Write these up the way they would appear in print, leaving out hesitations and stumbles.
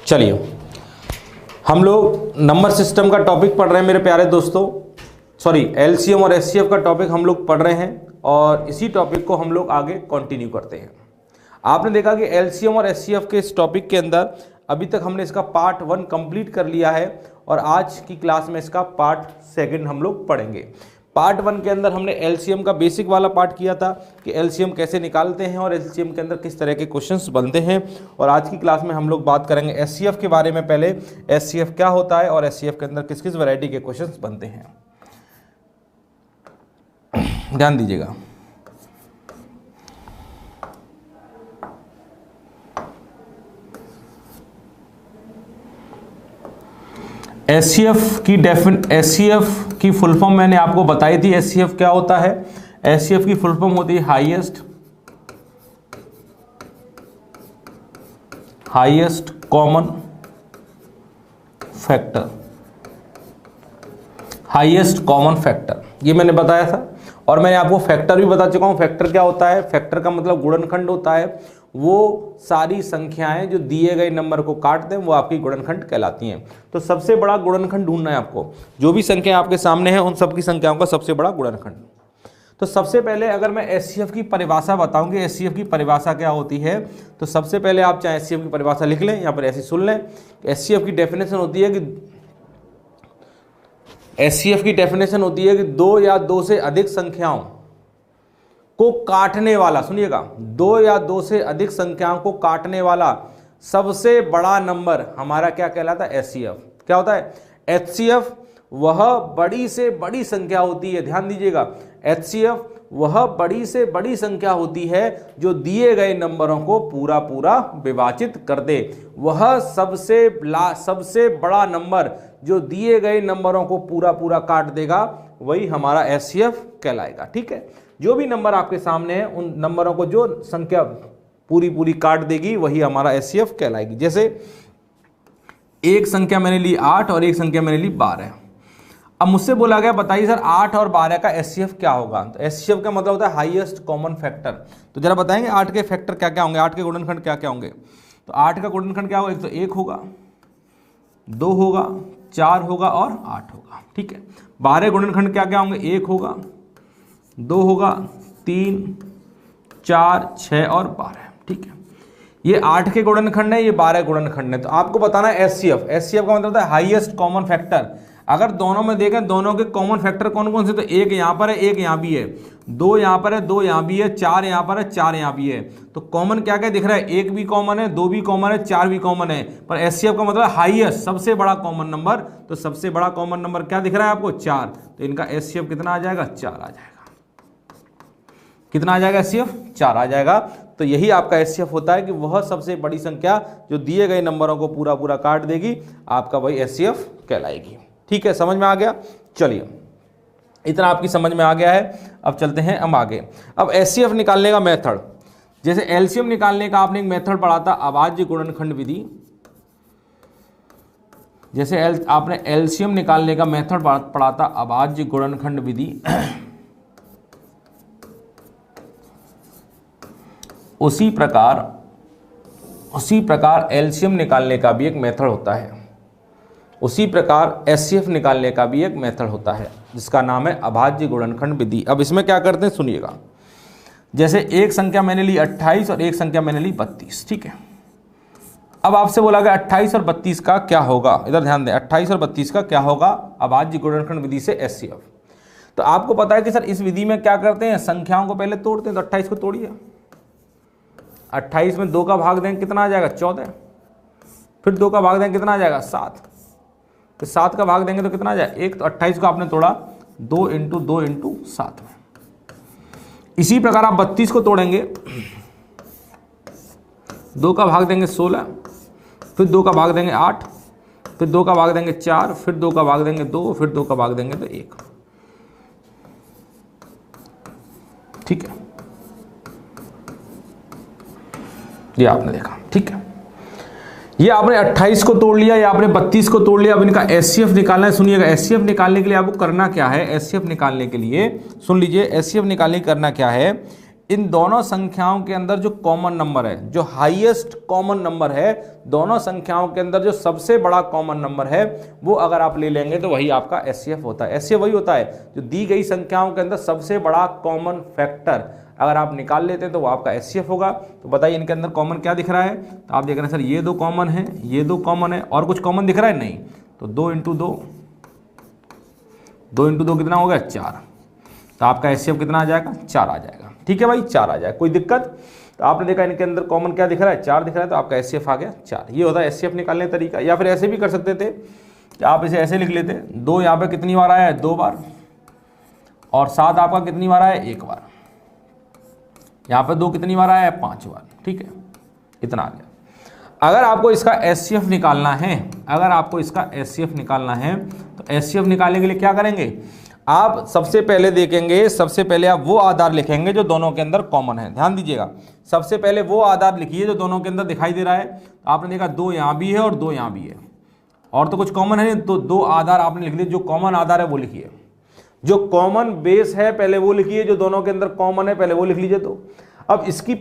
चलिए हम लोग नंबर सिस्टम का टॉपिक पढ़ रहे हैं मेरे प्यारे दोस्तों। सॉरी, एलसीएम और एचसीएफ का टॉपिक हम लोग पढ़ रहे हैं और इसी टॉपिक को हम लोग आगे कंटिन्यू करते हैं। आपने देखा कि एलसीएम और एचसीएफ के इस टॉपिक के अंदर अभी तक हमने इसका पार्ट 1 कंप्लीट कर लिया है और आज की क्लास में इसका पार्ट 2 हम लोग पढ़ेंगे। पार्ट 1 के अंदर हमने एलसीएम का बेसिक वाला पार्ट किया था कि एलसीएम कैसे निकालते हैं और एलसीएम के अंदर किस तरह के क्वेश्चंस बनते हैं, और आज की क्लास में हम लोग बात करेंगे एचसीएफ के बारे में। पहले एचसीएफ क्या होता है और एचसीएफ के अंदर किस किस वैरायटी के क्वेश्चंस बनते हैं, ध्यान दीजिएगा। एचसीएफ की फुल फॉर्म मैंने आपको बताई थी। एचसीएफ क्या होता है? एचसीएफ की फुल फॉर्म होती है highest common factor. Highest common factor ये मैंने बताया था और मैंने आपको फैक्टर भी बता चुका हूं। फैक्टर क्या होता है? फैक्टर का मतलब गुणनखंड होता है। वो सारी संख्याएं जो दिए गए नंबर को काट दें वो आपकी गुणनखंड कहलाती हैं। तो सबसे बड़ा गुणनखंड ढूंढना है आपको। जो भी संख्या आपके सामने है उन सबकी संख्याओं का सबसे बड़ा गुणनखंड। तो सबसे पहले अगर मैं एचसीएफ की परिभाषा बताऊं कि एचसीएफ की परिभाषा क्या होती है, तो सबसे पहले आप चाहे एचसीएफ की परिभाषा लिख लें, यहाँ पर ऐसी सुन लें। एचसीएफ की डेफिनेशन होती है कि दो या दो से अधिक संख्याओं को काटने वाला, सुनिएगा, 2 या 2 से अधिक संख्याओं को काटने वाला सबसे बड़ा नंबर हमारा क्या कहलाता है? एचसीएफ। क्या होता है? एचसीएफ वह बड़ी से बड़ी संख्या होती है, ध्यान दीजिएगा। एचसीएफ वह बड़ी से बड़ी संख्या होती है जो दिए गए नंबरों को पूरा पूरा विभाजित कर दे। वह सबसे बड़ा नंबर जो दिए गए नंबरों को पूरा पूरा काट देगा वही हमारा एचसीएफ कहलाएगा। ठीक है, जो भी नंबर आपके सामने है उन नंबरों को जो संख्या पूरी पूरी काट देगी वही हमारा एचसीएफ कहलाएगी। जैसे एक संख्या मैंने ली 8 और एक संख्या मैंने ली 12। अब मुझसे बोला गया बताइए सर 8 और 12 का एचसीएफ क्या होगा? तो एचसीएफ का मतलब होता है हाईएस्ट कॉमन फैक्टर। तो जरा बताएंगे 8 के फैक्टर क्या क्या होंगे, 8 के गुणनखंड क्या क्या होंगे? तो 8 का गुणनखंड क्या होगा? एक तो 1 होगा, 2 होगा, 4 होगा और 8 होगा। ठीक है। 12 गुणनखंड क्या क्या होंगे? 1 होगा, 2 होगा, 3, 4, 6 और 12। ठीक है, ये 8 के गुणनखंड है, ये 12 गुणनखंड है। तो आपको बताना है एचसीएफ। एचसीएफ का मतलब होता है हाईएस्ट कॉमन फैक्टर। अगर दोनों में देखें दोनों के कॉमन फैक्टर कौन कौन से, तो एक यहाँ पर है, एक यहाँ भी है, 2 यहाँ पर है, 2 यहाँ भी है, 4 यहाँ पर है, 4 यहाँ भी है। तो कॉमन क्या क्या दिख रहा है? 1 भी कॉमन है, 2 भी कॉमन है, 4 भी कॉमन है। पर एचसीएफ का मतलब हाईएस्ट, सबसे बड़ा कॉमन नंबर। तो सबसे बड़ा कॉमन नंबर क्या दिख रहा है आपको? 4। तो इनका एचसीएफ कितना आ जाएगा? 4 आ जाएगा। कितना आ जाएगा एचसीएफ? 4 आ जाएगा। तो यही आपका एचसीएफ होता है कि वह सबसे बड़ी संख्या जो दिए गए नंबरों को पूरा पूरा काट देगी, आपका वही एचसीएफ कहलाएगी। ठीक है, समझ में आ गया? चलिए, इतना आपकी समझ में आ गया है। अब चलते हैं हम आगे। अब एचसीएफ निकालने का मेथड, जैसे एलसीएम निकालने का आपने एक मेथड पढ़ा था, अभाज्य गुणनखंड विधि। जैसे आपने एलसीएम निकालने का मेथड पढ़ा था, अभाज्य गुणनखंड विधि। उसी प्रकार एलसीएम निकालने का भी एक मेथड होता है। उसी प्रकार एचसीएफ निकालने का भी एक मेथड होता है जिसका नाम है अभाज्य गुणनखंड विधि। अब इसमें क्या करते हैं सुनिएगा। जैसे एक संख्या मैंने ली 28 और एक संख्या मैंने ली 32। ठीक है, अब आपसे बोला गया 28 और 32 का क्या होगा? इधर ध्यान दें, 28 और 32 का क्या होगा अभाज्य गुणनखंड विधि से एचसीएफ। तो आपको पता है कि सर इस विधि में क्या करते हैं, संख्याओं को पहले तोड़ते हैं। तो 28 को तोड़िए, 28 में 2 का भाग देंगे कितना आ जाएगा? 14। फिर 2 का भाग देंगे कितना आ जाएगा? 7। फिर 7 का भाग देंगे तो कितना आ जाएगा? 1। तो 28 को आपने तोड़ा 2 × 2 × 7 में। इसी प्रकार आप 32 को तोड़ेंगे, 2 का भाग देंगे 16, फिर 2 का भाग देंगे 8, फिर 2 का भाग देंगे 4, फिर 2 का भाग देंगे 2, फिर 2 का भाग देंगे तो 1। ठीक है, ये आपने देखा। ठीक है, ये आपने 28 को तोड़ लिया, या आपने 32 को तोड़ लिया। अब इनका एचसीएफ निकालना है। सुनिएगा, एचसीएफ निकालने के लिए आपको करना क्या है? एचसीएफ निकालने के लिए सुन लीजिए, एचसीएफ निकालने करना क्या है? इन दोनों संख्याओं के अंदर जो कॉमन नंबर है, जो हाईएस्ट कॉमन नंबर है, दोनों संख्याओं के अंदर जो सबसे बड़ा कॉमन नंबर है, वो अगर आप ले लेंगे तो वही आपका एचसीएफ होता है। एचसीएफ वही होता है जो दी गई संख्याओं के अंदर सबसे बड़ा कॉमन फैक्टर अगर आप निकाल लेते हैं तो वो आपका एचसीएफ होगा। तो बताइए इनके अंदर कॉमन क्या दिख रहा है, तो आप देख रहे हैं सर ये दो कॉमन है, ये दो कॉमन है, और कुछ कॉमन दिख रहा है नहीं, तो 2 × 2, 2 × 2 कितना हो गया 4, तो आपका एचसीएफ कितना आ जाएगा 4 आ जाएगा। ठीक है भाई 4 आ जाएगा, कोई दिक्कत। तो आपने देखा इनके अंदर कॉमन क्या दिख रहा है 4 दिख रहा है, तो आपका एचसीएफ आ गया 4। ये होता है एचसीएफ निकालने का तरीका। या फिर ऐसे भी कर सकते थे कि आप इसे ऐसे लिख लेते, 2 यहाँ पे कितनी बार आया है 2 बार, और 7 आपका कितनी बार आया है 1 बार, यहाँ पे 2 कितनी बार आया है 5 बार। ठीक है, इतना आ गया। अगर आपको इसका एचसीएफ निकालना है, अगर आपको इसका एचसीएफ निकालना है तो एचसीएफ निकालने के लिए क्या करेंगे, आप सबसे पहले देखेंगे, सबसे पहले आप वो आधार लिखेंगे जो दोनों के अंदर कॉमन है। ध्यान दीजिएगा, सबसे पहले वो आधार लिखिए जो दोनों के अंदर दिखाई दे रहा है। आपने देखा 2 यहाँ भी है और 2 यहाँ भी है, और तो कुछ कॉमन है नहीं, तो 2 आधार आपने लिख दिए। जो कॉमन आधार है वो लिखिए, जो कॉमन बेस है पहले वो लिखिए, जो दोनों के अंदर कॉमन है पहले वो लिख लीजिए। तो अब इसकी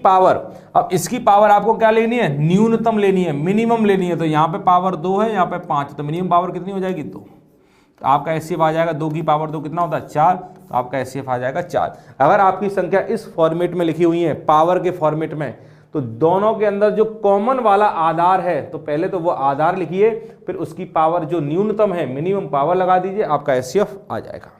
पावर आपको क्या लेनी है, न्यूनतम लेनी है, मिनिमम लेनी है। तो यहाँ पे पावर 2 है, यहाँ पे 5, तो मिनिमम पावर कितनी हो जाएगी 2, तो आपका एचसीएफ आ जाएगा 2 की पावर 2 कितना होता है 4, तो आपका एचसीएफ आ जाएगा 4। अगर आपकी संख्या इस फॉर्मेट में लिखी हुई है, पावर के फॉर्मेट में, तो दोनों के अंदर जो कॉमन वाला आधार है तो पहले तो वो आधार लिखिए, फिर उसकी पावर जो न्यूनतम है मिनिमम पावर लगा दीजिए, आपका एचसीएफ आ जाएगा।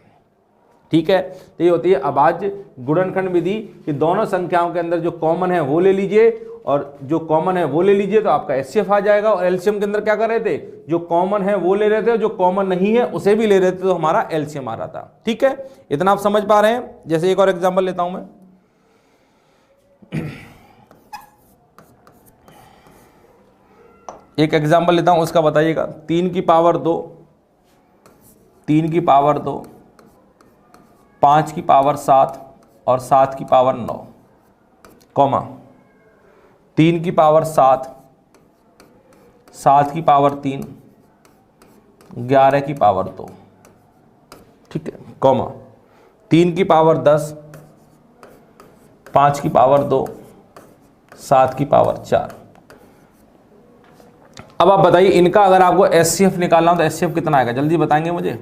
ठीक है, तो ये होती है अभाज्य गुणनखंड विधि कि दोनों संख्याओं के अंदर जो कॉमन है वो ले लीजिए और जो कॉमन है वो ले लीजिए, तो आपका एचसीएफ आ जाएगा। और एलसीएम के अंदर क्या कर रहे थे, जो कॉमन है वो ले रहे थे, जो कॉमन नहीं है उसे भी ले रहे थे, तो हमारा एलसीएम आ रहा था। ठीक है, इतना आप समझ पा रहे हैं। जैसे एक और एग्जांपल लेता हूं मैं, एक एग्जांपल लेता हूं, उसका बताइएगा। 3 की पावर 2, 3 की पावर 2, 5 की पावर 7 और 7 की पावर 9, कॉमा 3 की पावर 7, 7 की पावर 3, 11 की पावर 2। ठीक है, कॉमा 3 की पावर 10, 5 की पावर 2, 7 की पावर 4। अब आप बताइए इनका अगर आपको एचसीएफ निकालना हो तो एचसीएफ कितना आएगा, जल्दी बताएंगे मुझे,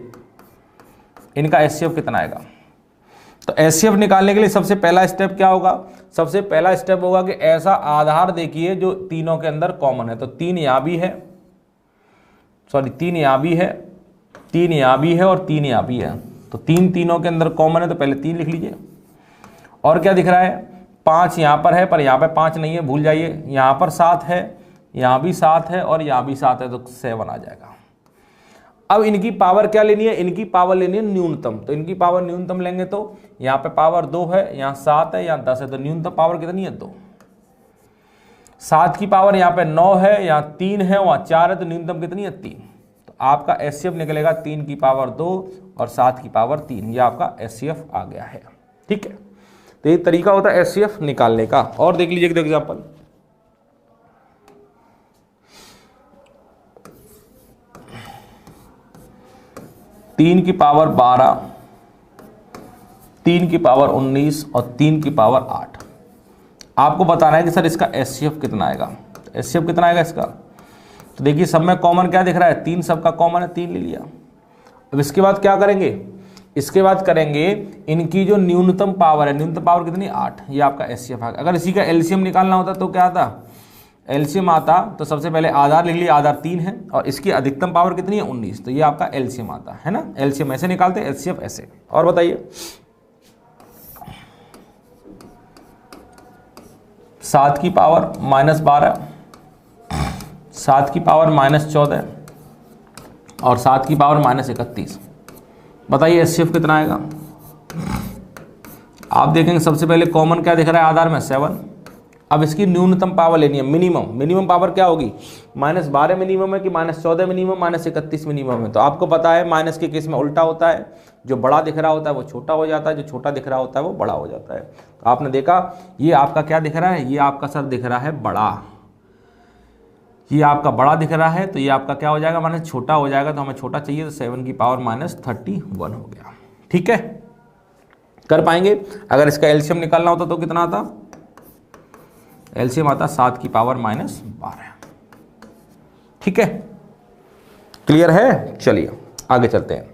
इनका एचसीएफ कितना आएगा। तो एचसीएफ निकालने के लिए सबसे पहला स्टेप क्या होगा, सबसे पहला स्टेप होगा कि ऐसा आधार देखिए जो तीनों के अंदर कॉमन है। तो 3 यहाँ भी है, 3 यहाँ भी है, 3 यहाँ भी है और 3 यहाँ भी है, तो 3 तीनों के अंदर कॉमन है, तो पहले 3 लिख लीजिए। और क्या दिख रहा है, 5 यहाँ पर है, पर यहाँ पे 5 नहीं है, भूल जाइए। यहाँ पर 7 है, यहाँ भी 7 है और यहाँ भी 7 है, तो 7 आ जाएगा। अब इनकी पावर क्या लेनी है, इनकी पावर लेनी है न्यूनतम। तो इनकी पावर न्यूनतम लेंगे तो यहाँ पे पावर 2 है, यहाँ 7 है, यहाँ 10 है, तो न्यूनतम पावर कितनी है 2। 7 की पावर यहाँ पे 9 है, यहाँ 3 है, वहाँ 4 है, तो न्यूनतम कितनी है 3। तो आपका एचसीएफ निकलेगा 3 की पावर 2 और 7 की पावर 3, ये आपका एचसीएफ आ गया है। ठीक है, तो ये तरीका होता है एचसीएफ निकालने का। और देख लीजिए एग्जाम्पल, तीन की पावर 12, 3 की पावर 19 और 3 की पावर 8। आपको बताना है कि सर इसका एचसीएफ कितना आएगा। एचसीएफ कितना आएगा इसका, तो देखिए सब में कॉमन क्या दिख रहा है, 3 सबका कॉमन है, 3 ले लिया। अब इसके बाद क्या करेंगे, इसके बाद करेंगे इनकी जो न्यूनतम पावर है, न्यूनतम पावर कितनी 8, ये आपका एचसीएफ आ गया। अगर इसी का एलसीएम निकालना होता तो क्या आता, एलसीएम आता, तो सबसे पहले आधार लिख लिया, आधार 3 है और इसकी अधिकतम पावर कितनी है 19, तो ये आपका एलसीएम आता है ना। एलसीएम ऐसे निकालते हैं, एचसीएफ ऐसे। और बताइए 7 की पावर -12, 7 की पावर -14 और 7 की पावर -31। बताइए एचसीएफ कितना आएगा। आप देखेंगे सबसे पहले कॉमन क्या दिख रहा है आधार में 7। अब इसकी न्यूनतम पावर लेनी है, मिनिमम पावर क्या होगी, -12 मिनिमम है कि -14 मिनिमम, -31 मिनिमम है। तो आपको पता है माइनस के केस में उल्टा होता है, जो बड़ा दिख रहा होता है वो छोटा हो जाता है, जो छोटा दिख रहा होता है वो बड़ा हो जाता है। तो आपने देखा ये आपका क्या दिख रहा है, ये आपका सर दिख रहा है बड़ा, ये आपका बड़ा दिख रहा है, तो ये आपका क्या हो जाएगा, माइनस छोटा हो जाएगा। तो हमें छोटा चाहिए, तो 7 की पावर -31 हो गया। ठीक है, कर पाएंगे? अगर इसका एलसीएम निकालना होता तो कितना आता? एलसीएम आता 7 की पावर -12। ठीक है, क्लियर है? चलिए आगे चलते हैं।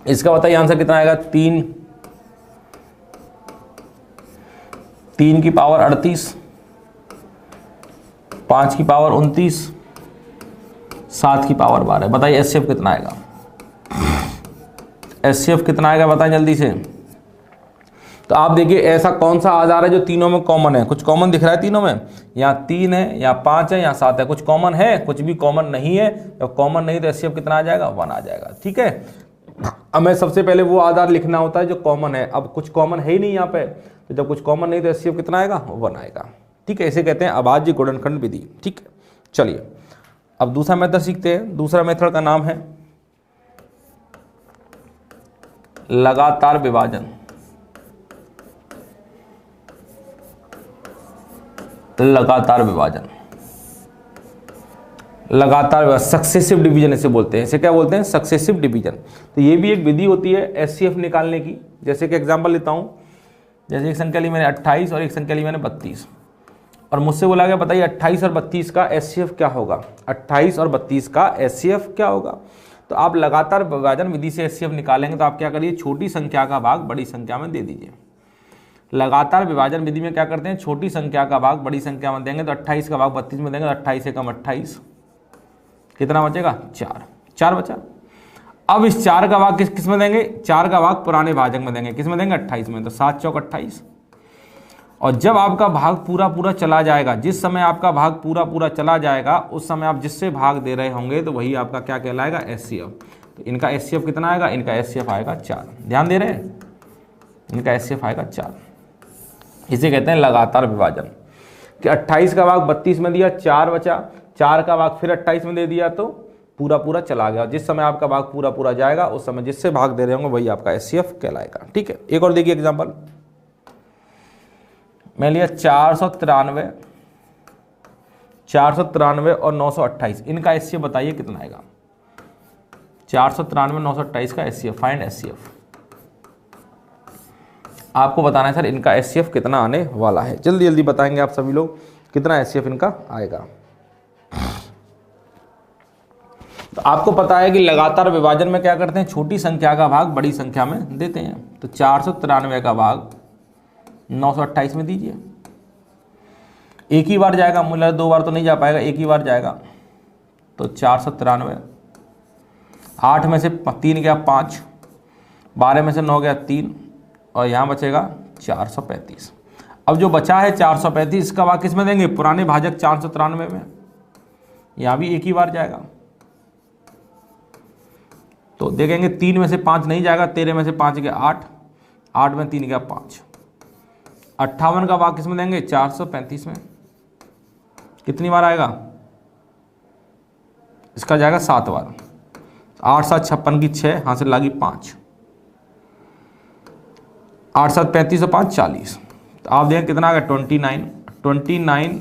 इसका बताइए आंसर कितना आएगा? 3 की पावर 38, 5 की पावर 29, 7 की पावर 12। बताइए एचसीएफ कितना आएगा? एचसीएफ कितना आएगा बताएं जल्दी से। तो आप देखिए ऐसा कौन सा आधार है जो तीनों में कॉमन है? कुछ कॉमन दिख रहा है तीनों में? यहाँ 3 है, यहाँ 5 है, यहाँ 7 है। कुछ कॉमन है? कुछ भी कॉमन नहीं है। जब कॉमन नहीं तो एचसीएफ कितना आ जाएगा? 1 आ जाएगा। ठीक है, हमें सबसे पहले वो आधार लिखना होता है जो कॉमन है। अब कुछ कॉमन है ही नहीं यहाँ पे, तो जब कुछ कॉमन नहीं तो एचसीएफ कितना आएगा? 1 आएगा। ठीक है, इसे कहते हैं अभाज्य गुणनखंड विधि। ठीक है, चलिए अब दूसरा मेथड सीखते हैं। दूसरा मेथड का नाम है लगातार विभाजन। लगातार विभाजन, लगातार सक्सेसिव डिवीजन इसे बोलते हैं। इसे क्या बोलते हैं? Successive division. तो ये भी एक विधि होती है एचसीएफ निकालने की। जैसे कि एग्जांपल लेता हूं, जैसे एक संख्या ली मैंने 28 और एक संख्या ली मैंने 32, और मुझसे बोला गया बताइए 28 और 32 का एचसीएफ क्या होगा? 28 और 32 का एचसीएफ क्या होगा? तो आप लगातार विभाजन विधि से एचसीएफ निकालेंगे तो आप क्या करिए? छोटी संख्या का भाग बड़ी संख्या में दे दीजिए। लगातार विभाजन विधि में क्या करते हैं? छोटी संख्या का भाग बड़ी संख्या में देंगे तो 28 का भाग 32 में देंगे तो 28 से कम 28, कितना बचेगा? 4 बचा। अब इस 4 का भाग किस में देंगे? 4 का भाग पुराने भाजक में देंगे। किस में देंगे? 28 में। तो 7 चौक 28। और जब आपका भाग पूरा चला जाएगा, जिस समय आपका भाग पूरा चला जाएगा उस समय आप जिससे भाग दे रहे होंगे तो वही आपका क्या कहलाएगा? एचसीएफ। तो इनका एचसीएफ कितना आएगा? इनका एचसीएफ आएगा 4। ध्यान दे रहे हैं? इनका एचसीएफ आएगा 4। इसे कहते हैं लगातार विभाजन कि 28 का भाग 32 में दिया, 4 बचा, 4 का भाग फिर 28 में दे दिया तो पूरा चला गया। जिस समय आपका भाग पूरा जाएगा उस समय जिससे भाग दे रहे होंगे वही आपका एचसीएफ कहलाएगा। ठीक है, एक और देखिए एग्जांपल। मैं लिया 493 और 928, इनका एचसीएफ बताइए कितना आएगा? 493 928 का एचसीएफ, फाइंड एचसीएफ। आपको बताना है सर इनका एचसीएफ कितना आने वाला है। जल्दी बताएंगे आप सभी लोग कितना एचसीएफ इनका आएगा। तो आपको पता है कि लगातार विभाजन में क्या करते हैं? छोटी संख्या का भाग बड़ी संख्या में देते हैं। तो 493 का भाग 928 में दीजिए। एक ही बार जाएगा, मुझे 2 बार तो नहीं जा पाएगा, एक ही बार जाएगा। तो 493, 8 में से 3 गया 5, 12 में से 9 गया 3, और यहाँ बचेगा 435। अब जो बचा है 435 का भाग किस में देंगे? पुराने भाजक 493 में। यहाँ भी एक ही बार जाएगा तो देखेंगे 3 में से 5 नहीं जाएगा, 13 में से 5 गया 8, 8 में 3 गया 5, 58 का भाग किस में देंगे? 435 में। कितनी बार आएगा? इसका जाएगा 7 बार। 8 7 56 की 6, हाथ से लागी 5, 8 7 35 और 5 40। तो आप देखें कितना आ गया? 29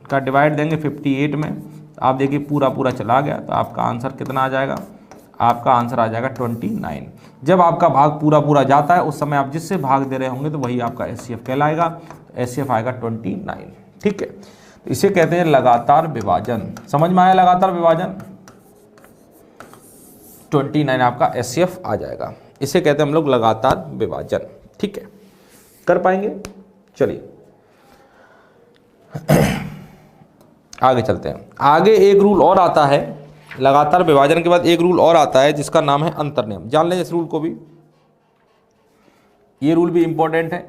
का डिवाइड देंगे 58 में। तो आप देखिए पूरा चला गया। तो आपका आंसर कितना आ जाएगा? आपका आंसर आ जाएगा 29। जब आपका भाग पूरा जाता है उस समय आप जिससे भाग दे रहे होंगे तो वही आपका एचसीएफ कहलाएगा। तो एचसीएफ आएगा 29। ठीक है, तो इसे कहते हैं लगातार विभाजन। समझ में आया? लगातार विभाजन 29 आपका एचसीएफ आ जाएगा। इसे कहते हैं हम लोग लगातार विभाजन। ठीक है, कर पाएंगे? चलिए आगे चलते हैं। आगे एक रूल और आता है, लगातार विभाजन के बाद एक रूल और आता है जिसका नाम है अंतर्नियम। जान लें इस रूल को भी, ये रूल भी इंपॉर्टेंट है।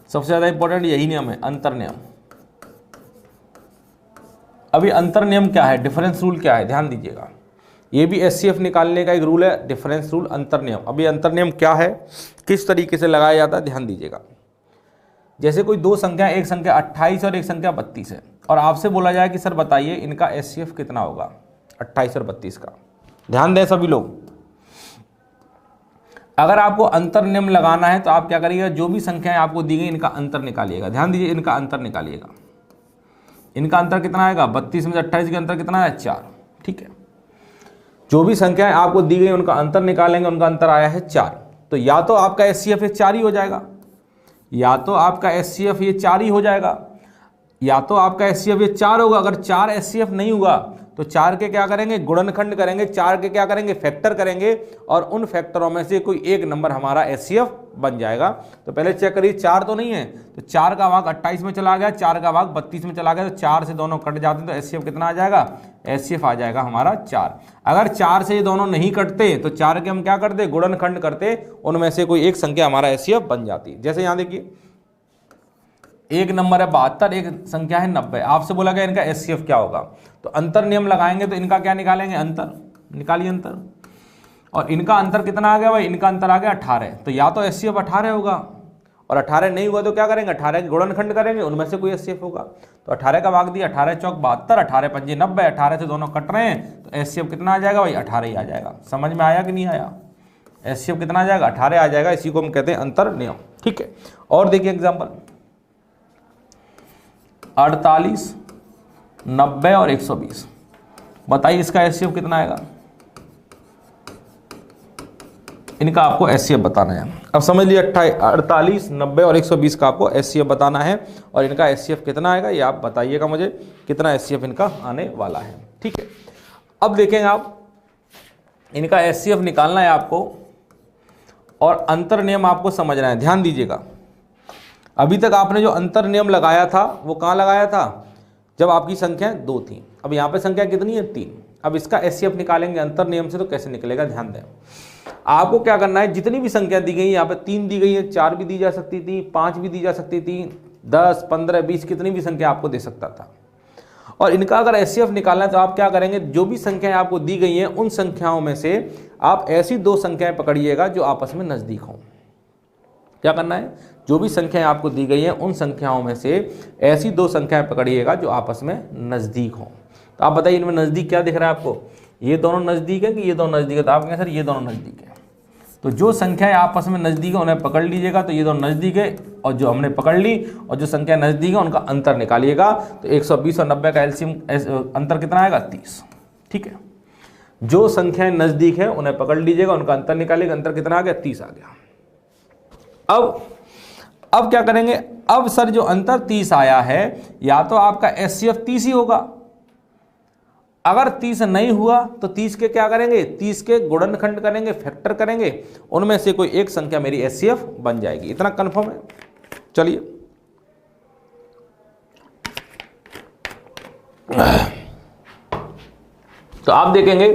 सबसे ज्यादा इंपॉर्टेंट यही नियम है, अंतर्नियम। अभी अंतर्नियम क्या है? डिफरेंस रूल क्या है? ध्यान दीजिएगा, ये भी एचसीएफ निकालने का एक रूल है, डिफरेंस रूल, अंतर्नियम। अभी अंतर्नियम क्या है, किस तरीके से लगाया जाता है, ध्यान दीजिएगा। जैसे कोई दो संख्या, एक संख्या 28 और एक संख्या 32 है, और आपसे बोला जाए कि सर बताइए इनका एचसीएफ कितना होगा 28 और 32 का। ध्यान दें सभी लोग, अगर आपको अंतर्नियम लगाना है तो आप क्या करिएगा, जो भी संख्याएं आपको दी गई इनका अंतर निकालिएगा। ध्यान दीजिए, इनका अंतर निकालिएगा। इनका अंतर कितना आएगा? 32 में से 28 का अंतर कितना है? 4। ठीक है, जो भी संख्याएं आपको दी गई उनका अंतर निकालेंगे, उनका अंतर आया है 4। तो या तो आपका एचसीएफ ये 4 ही हो जाएगा, या तो आपका एचसीएफ ये 4 ही हो जाएगा, या तो आपका एचसीएफ ये 4 होगा। अगर 4 एचसीएफ नहीं हुआ तो 4 के क्या करेंगे, गुणनखंड करेंगे, 4 के क्या करेंगे, फैक्टर करेंगे, और उन फैक्टरों में से कोई एक नंबर हमारा एचसीएफ बन जाएगा। तो पहले चेक करिए 4 तो नहीं है, तो 4 का भाग 28 में चला गया, 4 का भाग 32 में चला गया, तो 4 से दोनों कट जाते हैं, तो एचसीएफ कितना आ जाएगा, एचसीएफ आ जाएगा हमारा 4। अगर 4 से ये दोनों नहीं कटते तो 4 के हम क्या करते, गुणनखंड करते, उनमें से कोई एक संख्या हमारा एचसीएफ बन जाती। जैसे यहाँ देखिए एक नंबर है 72, एक संख्या है 90। आपसे बोला गया इनका एचसीएफ क्या होगा, तो अंतर नियम लगाएंगे, तो इनका क्या निकालेंगे, अंतर निकालिए अंतर। और इनका अंतर कितना आ गया भाई, इनका अंतर आ गया 18। तो या तो एचसीएफ 18 होगा, और 18 नहीं हुआ तो क्या करेंगे, 18 के गुणनखंड करेंगे, उनमें से कोई एचसीएफ होगा। तो 18 का भाग दिया, 18 चौक 72, 18 पंजे 90, 18 से दोनों कट रहे हैं, तो एचसीएफ कितना आ जाएगा भाई, 18 ही आ जाएगा। समझ में आया कि नहीं आया, एचसीएफ कितना आ जाएगा, 18 आ जाएगा। इसी को हम कहते हैं अंतर नियम। ठीक है, और देखिए एग्जाम्पल 48, 90 और 120। बताइए इसका एचसीएफ कितना आएगा, इनका आपको एचसीएफ बताना है। अब समझ लिए 48, 90 और 120 का आपको एचसीएफ बताना है, और इनका एचसीएफ कितना आएगा ये आप बताइएगा मुझे, कितना एचसीएफ इनका आने वाला है। ठीक है, अब देखेंगे आप, इनका एचसीएफ निकालना है आपको, और अंतर नियम आपको समझना है। ध्यान दीजिएगा, अभी तक आपने जो अंतर नियम लगाया था वो कहाँ लगाया था, जब आपकी संख्या 2 थी। अब यहाँ पे संख्या कितनी है, 3। अब इसका एचसीएफ निकालेंगे अंतर नियम से, तो कैसे निकलेगा, ध्यान दें। आपको क्या करना है, जितनी भी संख्या दी गई है, यहाँ पे 3 दी गई है, 4 भी दी जा सकती थी, 5 भी दी जा सकती थी, 10, 15, 20 कितनी भी संख्या आपको दे सकता था। और इनका अगर एचसीएफ निकालना है तो आप क्या करेंगे, जो भी संख्याएं आपको दी गई हैं उन संख्याओं में से आप ऐसी 2 संख्याएं पकड़िएगा जो आपस में नजदीक हों। क्या करना है, जो भी संख्याएं आपको दी गई हैं उन संख्याओं में से ऐसी 2 संख्याएं पकड़िएगा जो आपस में नजदीक हों। तो आप बताइए इनमें नजदीक क्या दिख रहा है आपको, ये दोनों नजदीक है कि ये दोनों नजदीक है, तो आप कहें सर ये दोनों नजदीक है। तो जो संख्याएं आपस में नजदीक है उन्हें पकड़ लीजिएगा, तो ये दोनों नजदीक है, और जो हमने पकड़ ली और जो संख्या नजदीक है उनका अंतर निकालिएगा। तो 120 और 90 का एलसीएम अंतर कितना आएगा, 30। ठीक है, जो संख्याएं नजदीक है उन्हें पकड़ लीजिएगा, उनका अंतर निकालिएगा, अंतर कितना आ गया, 30 आ गया। अब क्या करेंगे, अब सर जो अंतर 30 आया है, या तो आपका एचसीएफ 30 ही होगा, अगर 30 नहीं हुआ तो 30 के क्या करेंगे, 30 के गुणनखंड करेंगे, फैक्टर करेंगे, उनमें से कोई एक संख्या मेरी एचसीएफ बन जाएगी। इतना कंफर्म है। चलिए तो आप देखेंगे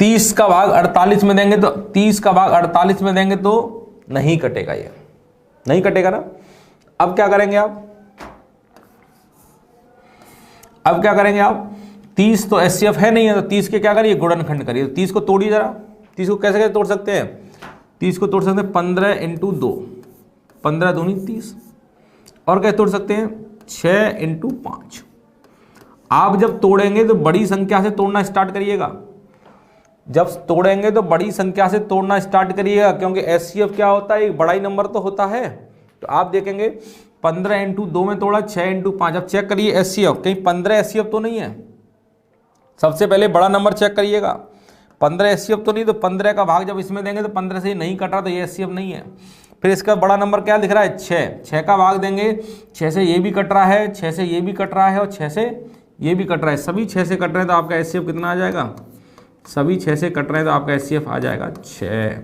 30 का भाग 48 में देंगे, तो 30 का भाग 48 में देंगे तो नहीं कटेगा, ये नहीं कटेगा ना। अब क्या करेंगे आप, अब क्या करेंगे आप, 30 तो एचसीएफ है नहीं है, तो 30 के क्या करिए, गुणनखंड करिए। तो 30 को तोड़िए जरा, 30 को कैसे कैसे तोड़ सकते हैं, 30 को तोड़ सकते हैं 15 × 2, 15 दूनी 30, और कैसे तोड़ सकते हैं 6 × 5। आप जब तोड़ेंगे तो बड़ी संख्या से तोड़ना स्टार्ट करिएगा, जब तोड़ेंगे तो बड़ी संख्या से तोड़ना स्टार्ट करिएगा, क्योंकि एचसीएफ क्या होता है, एक बड़ा ही नंबर तो होता है। तो आप देखेंगे 15 × 2 में तोड़ा, 6 × 5। अब चेक करिए एचसीएफ, कहीं 15 एचसीएफ तो नहीं है। सबसे पहले बड़ा नंबर चेक करिएगा, 15 एचसीएफ तो नहीं, तो 15 का भाग जब इसमें देंगे तो 15 से ही नहीं कट रहा, तो ये एचसीएफ नहीं है। फिर इसका बड़ा नंबर क्या दिख रहा है, 6, 6 का भाग देंगे, 6 से ये भी कट रहा है, 6 से ये भी कट रहा है, और 6 से ये भी कट रहा है, सभी 6 से कट रहे हैं, तो आपका एचसीएफ कितना आ जाएगा, सभी 6 से कट रहे हैं, तो आपका एचसीएफ आ जाएगा 6।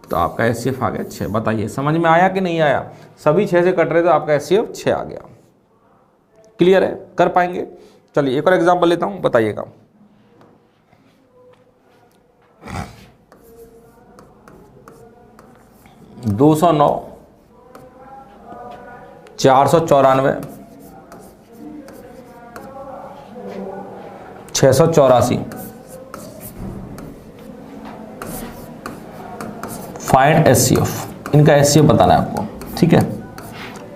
तो आपका एचसीएफ आ गया 6। बताइए समझ में आया कि नहीं आया, सभी 6 से कट रहे तो आपका एचसीएफ 6 आ गया। क्लियर है, कर पाएंगे। चलिए एक और एग्जांपल लेता हूं, बताइएगा। दो 209, 494, 684। फाइंड एचसीएफ, इनका एचसीएफ बताना है आपको। ठीक है,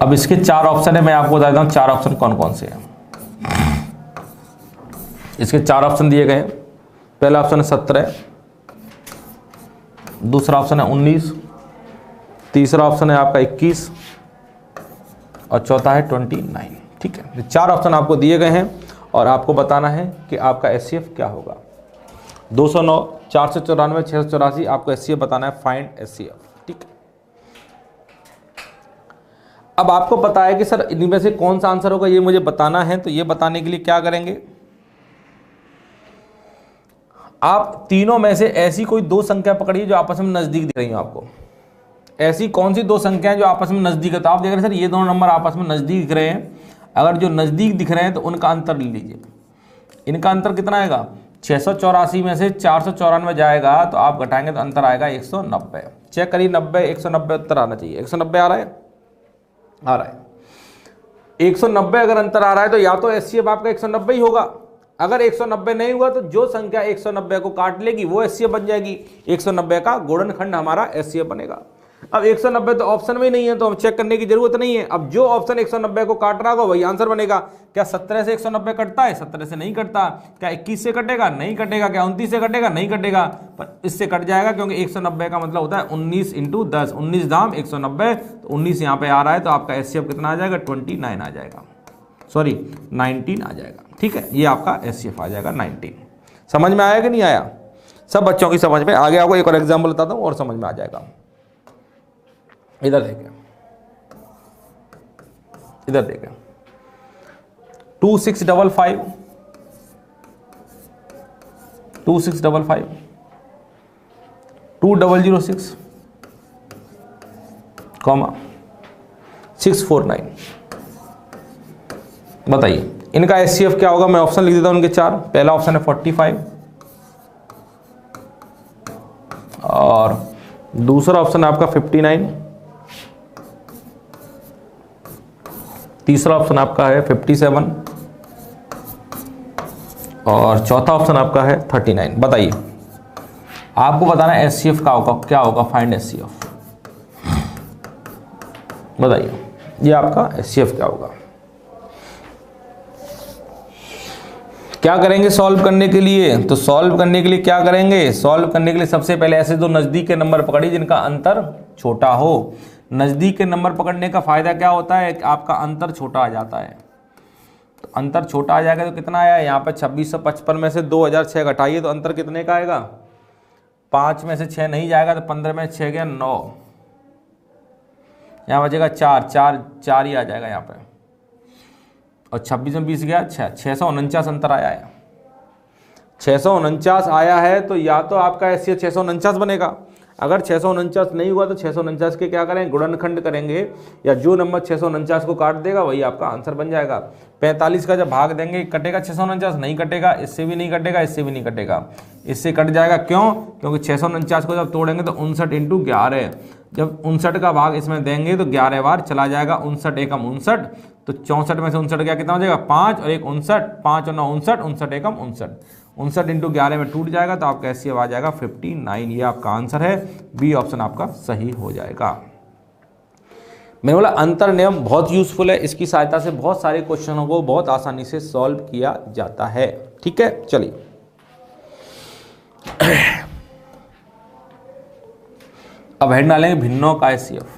अब इसके 4 ऑप्शन है, मैं आपको बता देता हूँ 4 ऑप्शन कौन कौन से हैं। इसके 4 ऑप्शन दिए गए हैं। पहला ऑप्शन है 17, दूसरा ऑप्शन है 19, तीसरा ऑप्शन है आपका 21, और चौथा है 29। ठीक है, 4 ऑप्शन आपको दिए गए हैं, और आपको बताना है कि आपका एचसीएफ क्या होगा। 209, 494, 684 आपको एचसीएफ बताना है, फाइंड एचसीएफ। ठीक है, अब आपको पता है कि सर इनमें से कौन सा आंसर होगा ये मुझे बताना है, तो ये बताने के लिए क्या करेंगे, आप तीनों में से ऐसी कोई दो संख्या पकड़िए जो आपस में नजदीक दिख रही हो आपको। ऐसी कौन सी दो संख्याएं जो आपस में नजदीक है, तो आप देख रहे हैं सर ये दोनों नंबर आपस में नजदीक दिख रहे हैं, अगर जो नजदीक दिख रहे हैं तो उनका अंतर ले लीजिए। इनका अंतर कितना आएगा, 684 में से 494 जाएगा तो आप घटाएंगे तो अंतर आएगा 190। चेक करिए 90, 190 उत्तर आना चाहिए। 190 आ रहा है, आ रहा है। 190 अगर अंतर आ रहा है तो या तो एचसीएफ आपका 190 ही होगा। अगर 190 नहीं हुआ तो जो संख्या 190 को काट लेगी वो एचसीएफ बन जाएगी। 190 का गुणनखंड हमारा एचसीएफ बनेगा। अब 190 तो ऑप्शन में ही नहीं है तो हम चेक करने की जरूरत नहीं है। अब जो ऑप्शन 190 को काट रहा होगा वही आंसर बनेगा। क्या 17 से 190 कटता है, 17 से नहीं कटता। क्या 21 से कटेगा, नहीं कटेगा। क्या 29 से कटेगा, नहीं कटेगा। पर इससे कट जाएगा क्योंकि 190 का मतलब होता है 19 × 10, 19 दाम 190, तो 19 यहाँ पे आ रहा है तो आपका एचसीएफ कितना आ जाएगा, 29 आ जाएगा, सॉरी 19 आ जाएगा। ठीक है, ये आपका एचसीएफ आ जाएगा 19। समझ में आया कि नहीं आया, सब बच्चों की समझ में आगे। आपको एक और एग्जाम्पल बताता हूँ और समझ में आ जाएगा। इधर देखें, इधर देखें, 2655, 2655, 2006, 649। बताइए इनका एचसीएफ क्या होगा। मैं ऑप्शन लिख देता हूं उनके चार। पहला ऑप्शन है 45 और दूसरा ऑप्शन है आपका 59, तीसरा ऑप्शन आपका है 57 और चौथा ऑप्शन आपका है 39। बताइए आपको बताना है एचसीएफ का होगा, क्या होगा, फाइंड एचसीएफ। बताइए ये आपका एचसीएफ क्या होगा। क्या करेंगे सॉल्व करने के लिए, तो सॉल्व करने के लिए क्या करेंगे, सॉल्व करने के लिए सबसे पहले ऐसे दो नजदीक के नंबर पकड़िए जिनका अंतर छोटा हो। नजदीक के नंबर पकड़ने का फायदा क्या होता है कि आपका अंतर छोटा आ जाता है। तो अंतर छोटा आ जाएगा तो कितना आया यहाँ पे 2655 में से 2006 घटाइए तो अंतर कितने का आएगा, 5 में से 6 नहीं जाएगा तो 15 में 6 गया 9, यहाँ बचेगा 4 ही आ जाएगा यहाँ पे, और 26 में 20 गया 649 अंतर आया है। 649 आया है तो या तो आपका एचसीएफ 649 बनेगा। अगर 649 नहीं हुआ तो 649 के क्या करेंगे, गुणनखंड करेंगे, या जो नंबर 649 को काट देगा वही आपका आंसर बन जाएगा। 45 का जब भाग देंगे कटेगा 649, नहीं कटेगा, इससे भी नहीं कटेगा, इससे भी नहीं कटेगा, इससे कट जाएगा। क्यों, क्योंकि 649 को जब तोड़ेंगे तो 59 × 11, जब 59 का भाग इसमें देंगे तो 11 बार चला जाएगा। 59 एकम 59, तो 64 में से 59 क्या कितना हो जाएगा, 5 और 1 59, 5 और 9 59, 59 एकम 59, 59 × 11 में टूट जाएगा तो आपका एचसीएफ आ जाएगा 59। ये आपका आंसर है, बी ऑप्शन आपका सही हो जाएगा। मैंने बोला अंतर नियम बहुत यूजफुल है, इसकी सहायता से बहुत सारे क्वेश्चनों को बहुत आसानी से सॉल्व किया जाता है। ठीक है, चलिए अब हेड डालेंगे भिन्नों का एचसीएफ।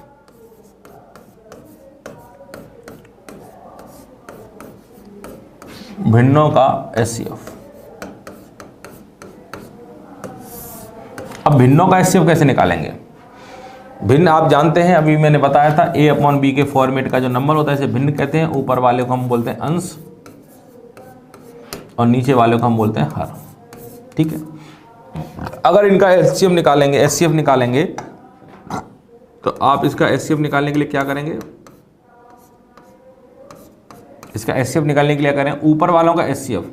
भिन्नों का एचसीएफ। अब भिन्नों का एचसीएफ कैसे निकालेंगे। भिन्न आप जानते हैं, अभी मैंने बताया था a/b के फॉर्मेट का जो नंबर होता है इसे भिन्न कहते हैं। ऊपर वाले को हम बोलते हैं अंश और नीचे वाले को हम बोलते हैं हर। ठीक है, अगर इनका एचसीएफ निकालेंगे तो आप इसका एचसीएफ निकालने के लिए क्या करेंगे, इसका एचसीएफ निकालने के लिए करें ऊपर वालों का एचसीएफ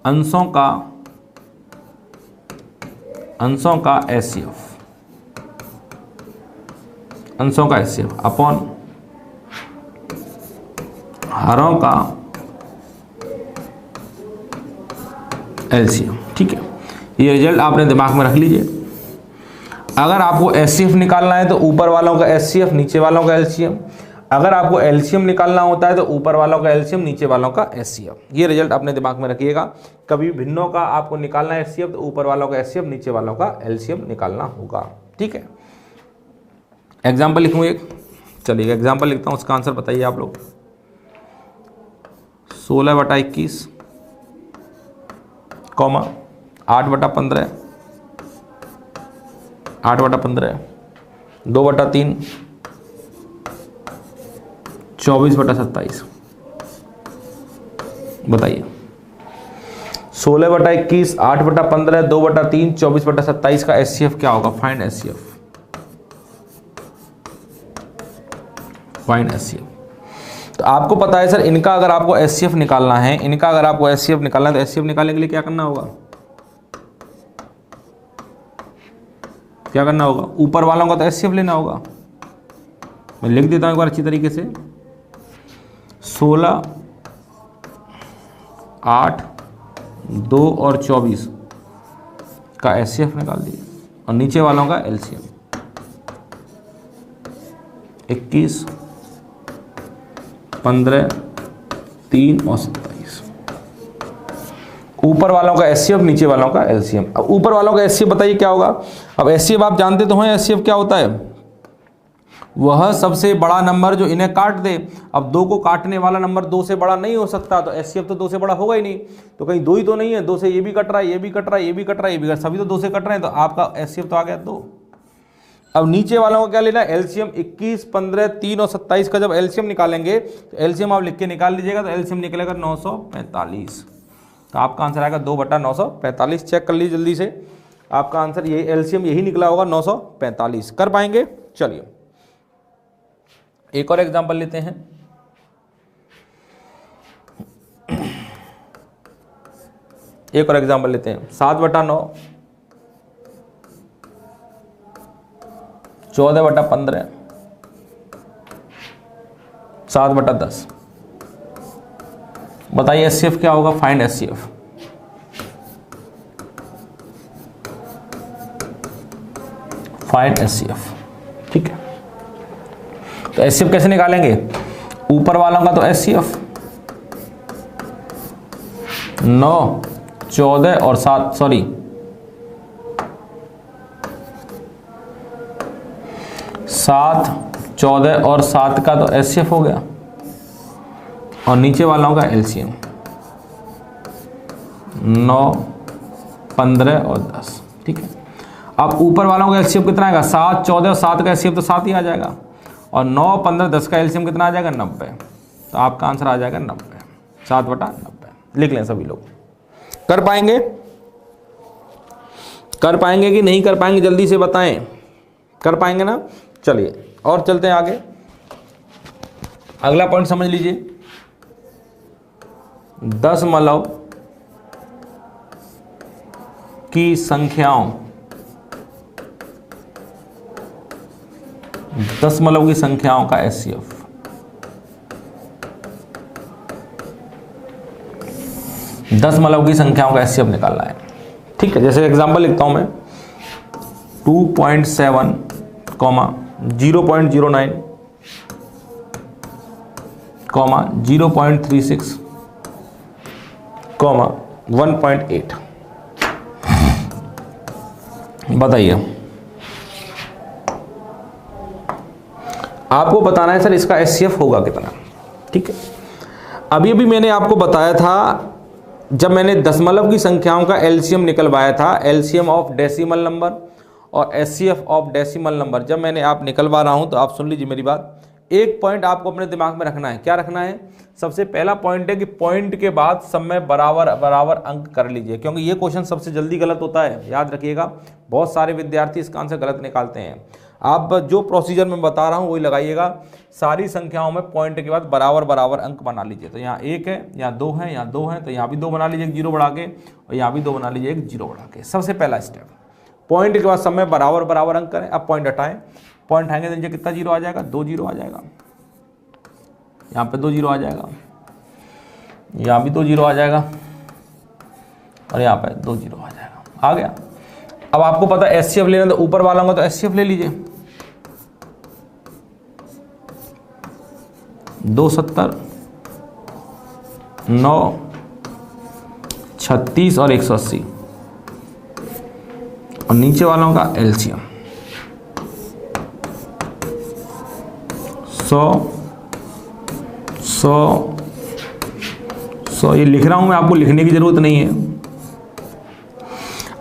अंशों का एचसीएफ, अंशों का एचसीएफ अपॉन हरों का एलसीएम। ठीक है, ये रिजल्ट आपने दिमाग में रख लीजिए। अगर आपको एचसीएफ निकालना है तो ऊपर वालों का एचसीएफ, नीचे वालों का एलसीएम। अगर आपको एलसीएम निकालना होता है तो ऊपर वालों का एलसीएम, नीचे वालों का एचसीएफ। ये रिजल्ट अपने दिमाग में रखिएगा। कभी भिन्नों का आपको निकालना है एचसीएफ तो ऊपर वालों का एचसीएफ, नीचे वालों का एलसीएम निकालना होगा। ठीक है, एग्जाम्पल लिखूँ एक, चलिए एग्जाम्पल लिखता हूँ, उसका आंसर बताइए आप लोग। 16/21 कॉमा 8/15 8/15 2/3 24/27। बताइए 16/21 8/15 2/3 24/27 का एचसीएफ क्या होगा? Find HCF, find HCF. तो आपको पता है सर इनका अगर आपको एचसीएफ निकालना है, इनका अगर आपको एचसीएफ निकालना है तो एचसीएफ निकालने के लिए क्या करना होगा? क्या करना होगा? ऊपर वालों का तो एचसीएफ लेना होगा। मैं लिख देता हूं एक बार अच्छी तरीके से, 16 8 2 और 24 का एचसीएफ निकाल दिए और नीचे वालों का एलसीएम 21 15 3 और 27। ऊपर वालों का एचसीएफ नीचे वालों का एलसीएम। अब ऊपर वालों का एचसीएफ बताइए क्या होगा? अब एचसीएफ आप जानते तो हैं, एचसीएफ क्या होता है? वह सबसे बड़ा नंबर जो इन्हें काट दे। अब 2 को काटने वाला नंबर 2 से बड़ा नहीं हो सकता, तो एचसीएफ तो 2 से बड़ा होगा ही नहीं। तो कहीं 2 ही तो नहीं है, 2 से ये भी कट रहा है, ये भी कट रहा है, ये भी कट रहा है, ये भी कट, सभी तो 2 से कट रहे हैं, तो आपका एचसीएफ तो आ गया 2। अब नीचे वालों को क्या लेना है? एलसीएम 21 15 3 और 27 का जब एलसीएम निकालेंगे तो एलसीएम आप लिख के निकाल लीजिएगा, तो एलसीएम निकलेगा 945। तो आपका आंसर आएगा 2/945। चेक कर लीजिए जल्दी से, आपका आंसर यही एलसीएम यही निकला होगा 945। कर पाएंगे? चलिए एक और एग्जांपल लेते हैं। एक और एग्जांपल लेते हैं। 7/9 14/15 7/10। बताइए एचसीएफ क्या होगा? Find HCF. Find HCF. ठीक है, तो एचसीएफ कैसे निकालेंगे? ऊपर वालों का तो एचसीएफ 9 14 और 7 सॉरी 7 14 और 7 का तो एचसीएफ हो गया, और नीचे वालों का एलसीएम 9 15 और 10। ठीक है, अब ऊपर वालों का एलसीएम कितना आएगा? 7 14 और 7 का एलसीएम तो 7 ही आ जाएगा, और 9 15 10 का एलसीएम कितना आ जाएगा? 90। तो आपका आंसर आ जाएगा 90, 7/90। लिख लें सभी लोग। कर पाएंगे? कर पाएंगे कि नहीं कर पाएंगे? जल्दी से बताएं। कर पाएंगे ना? चलिए और चलते हैं आगे। अगला पॉइंट समझ लीजिए। दशमलव की संख्याओं, दशमलव की संख्याओं का एचसीएफ। दशमलव की संख्याओं का एचसीएफ निकालना है। ठीक है, जैसे एग्जांपल लिखता हूं मैं 2.7 0.09 0.36 1.8। बताइए, आपको बताना है सर इसका एचसीएफ होगा कितना। ठीक है, अभी अभी मैंने आपको बताया था, जब मैंने दशमलव की संख्याओं का एलसीएम निकलवाया था, एलसीएम ऑफ डेसिमल नंबर और एचसीएफ ऑफ डेसिमल नंबर, जब मैंने आप निकलवा रहा हूं तो आप सुन लीजिए मेरी बात। एक पॉइंट आपको अपने दिमाग में रखना है। क्या रखना है? सबसे पहला पॉइंट है कि पॉइंट के बाद सब में बराबर बराबर अंक कर लीजिए, क्योंकि ये क्वेश्चन सबसे जल्दी गलत होता है। याद रखिएगा, बहुत सारे विद्यार्थी इसका आंसर गलत निकालते हैं। आप जो प्रोसीजर मैं बता रहा हूँ वही लगाइएगा। सारी संख्याओं में पॉइंट के बाद बराबर बराबर अंक बना लीजिए। तो यहाँ 1 है, यहाँ 2 है, यहाँ 2 है, तो यहाँ भी 2 बना लीजिए एक 0 बढ़ा के, और यहाँ भी 2 बना लीजिए एक 0 बढ़ा के। सबसे पहला स्टेप, पॉइंट के बाद सब में बराबर बराबर अंक करें। अब पॉइंट हटाएं, पॉइंट हटाएंगे तो नीचे कितना 0 आ जाएगा? 2 0 आ जाएगा। यहाँ पे 2 0 आ जाएगा, यहाँ भी 2 0 आ जाएगा, और यहाँ पे 2 0 आ जाएगा। आ गया। अब आपको पता है एचसीएफ लेना, तो ऊपर वाला होगा तो एचसीएफ ले लीजिए। 270 9 36 और 180, और नीचे वालों का एलसीएम 100 100 100 ये लिख रहा हूं मैं, आपको लिखने की जरूरत नहीं है।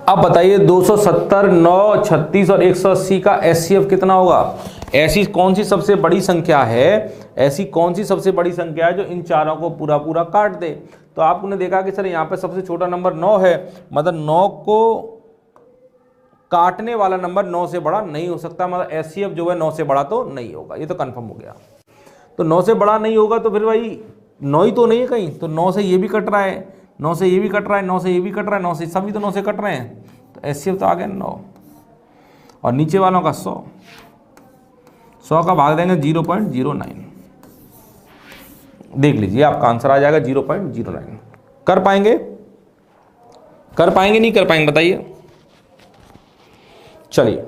अब बताइए 270, 9, 36 और 180 का एचसीएफ कितना होगा? ऐसी कौन सी सबसे बड़ी संख्या है, ऐसी कौन सी सबसे बड़ी संख्या है जो इन चारों को पूरा पूरा काट दे? तो आपने देखा कि सर यहाँ पे सबसे छोटा नंबर 9 है, मतलब 9 को काटने वाला नंबर 9 से बड़ा नहीं हो सकता, मतलब एचसीएफ जो है 9 से बड़ा तो नहीं होगा, ये तो कंफर्म हो गया। तो 9 से बड़ा नहीं होगा तो फिर भाई 9 ही तो नहीं है कहीं, तो 9 से ये भी कट रहा है, 9 से ये भी कट रहा है, 9 से ये भी कट रहा है, 9 से सभी तो 9 से कट रहे हैं, तो एचसीएफ तो आ गया 9। और नीचे वालों का 100 का भाग देंगे 0.09, देख लीजिए आपका आंसर आ जाएगा 0.09। कर पाएंगे? कर पाएंगे नहीं कर पाएंगे बताइए? चलिए,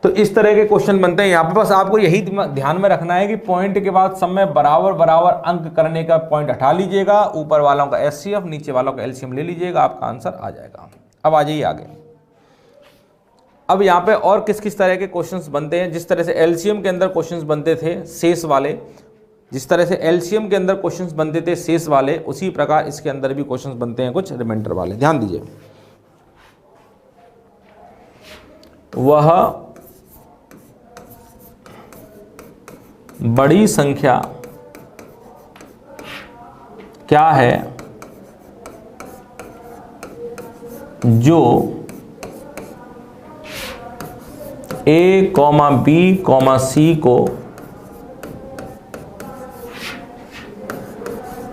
तो इस तरह के क्वेश्चन बनते हैं यहाँ पे। बस आपको यही ध्यान में रखना है कि पॉइंट के बाद सब में बराबर बराबर अंक करने का पॉइंट हटा लीजिएगा, ऊपर वालों का एचसीएफ नीचे वालों का एलसीएम ले लीजिएगा, आपका आंसर आ जाएगा। अब आ जाइए आगे। अब यहाँ पे और किस किस तरह के क्वेश्चंस बनते हैं? जिस तरह से एलसीएम के अंदर क्वेश्चंस बनते थे शेष वाले, जिस तरह से एलसीएम के अंदर क्वेश्चंस बनते थे शेष वाले, उसी प्रकार इसके अंदर भी क्वेश्चंस बनते हैं कुछ रिमाइंडर वाले। ध्यान दीजिए, वह बड़ी संख्या क्या है जो A, B, C को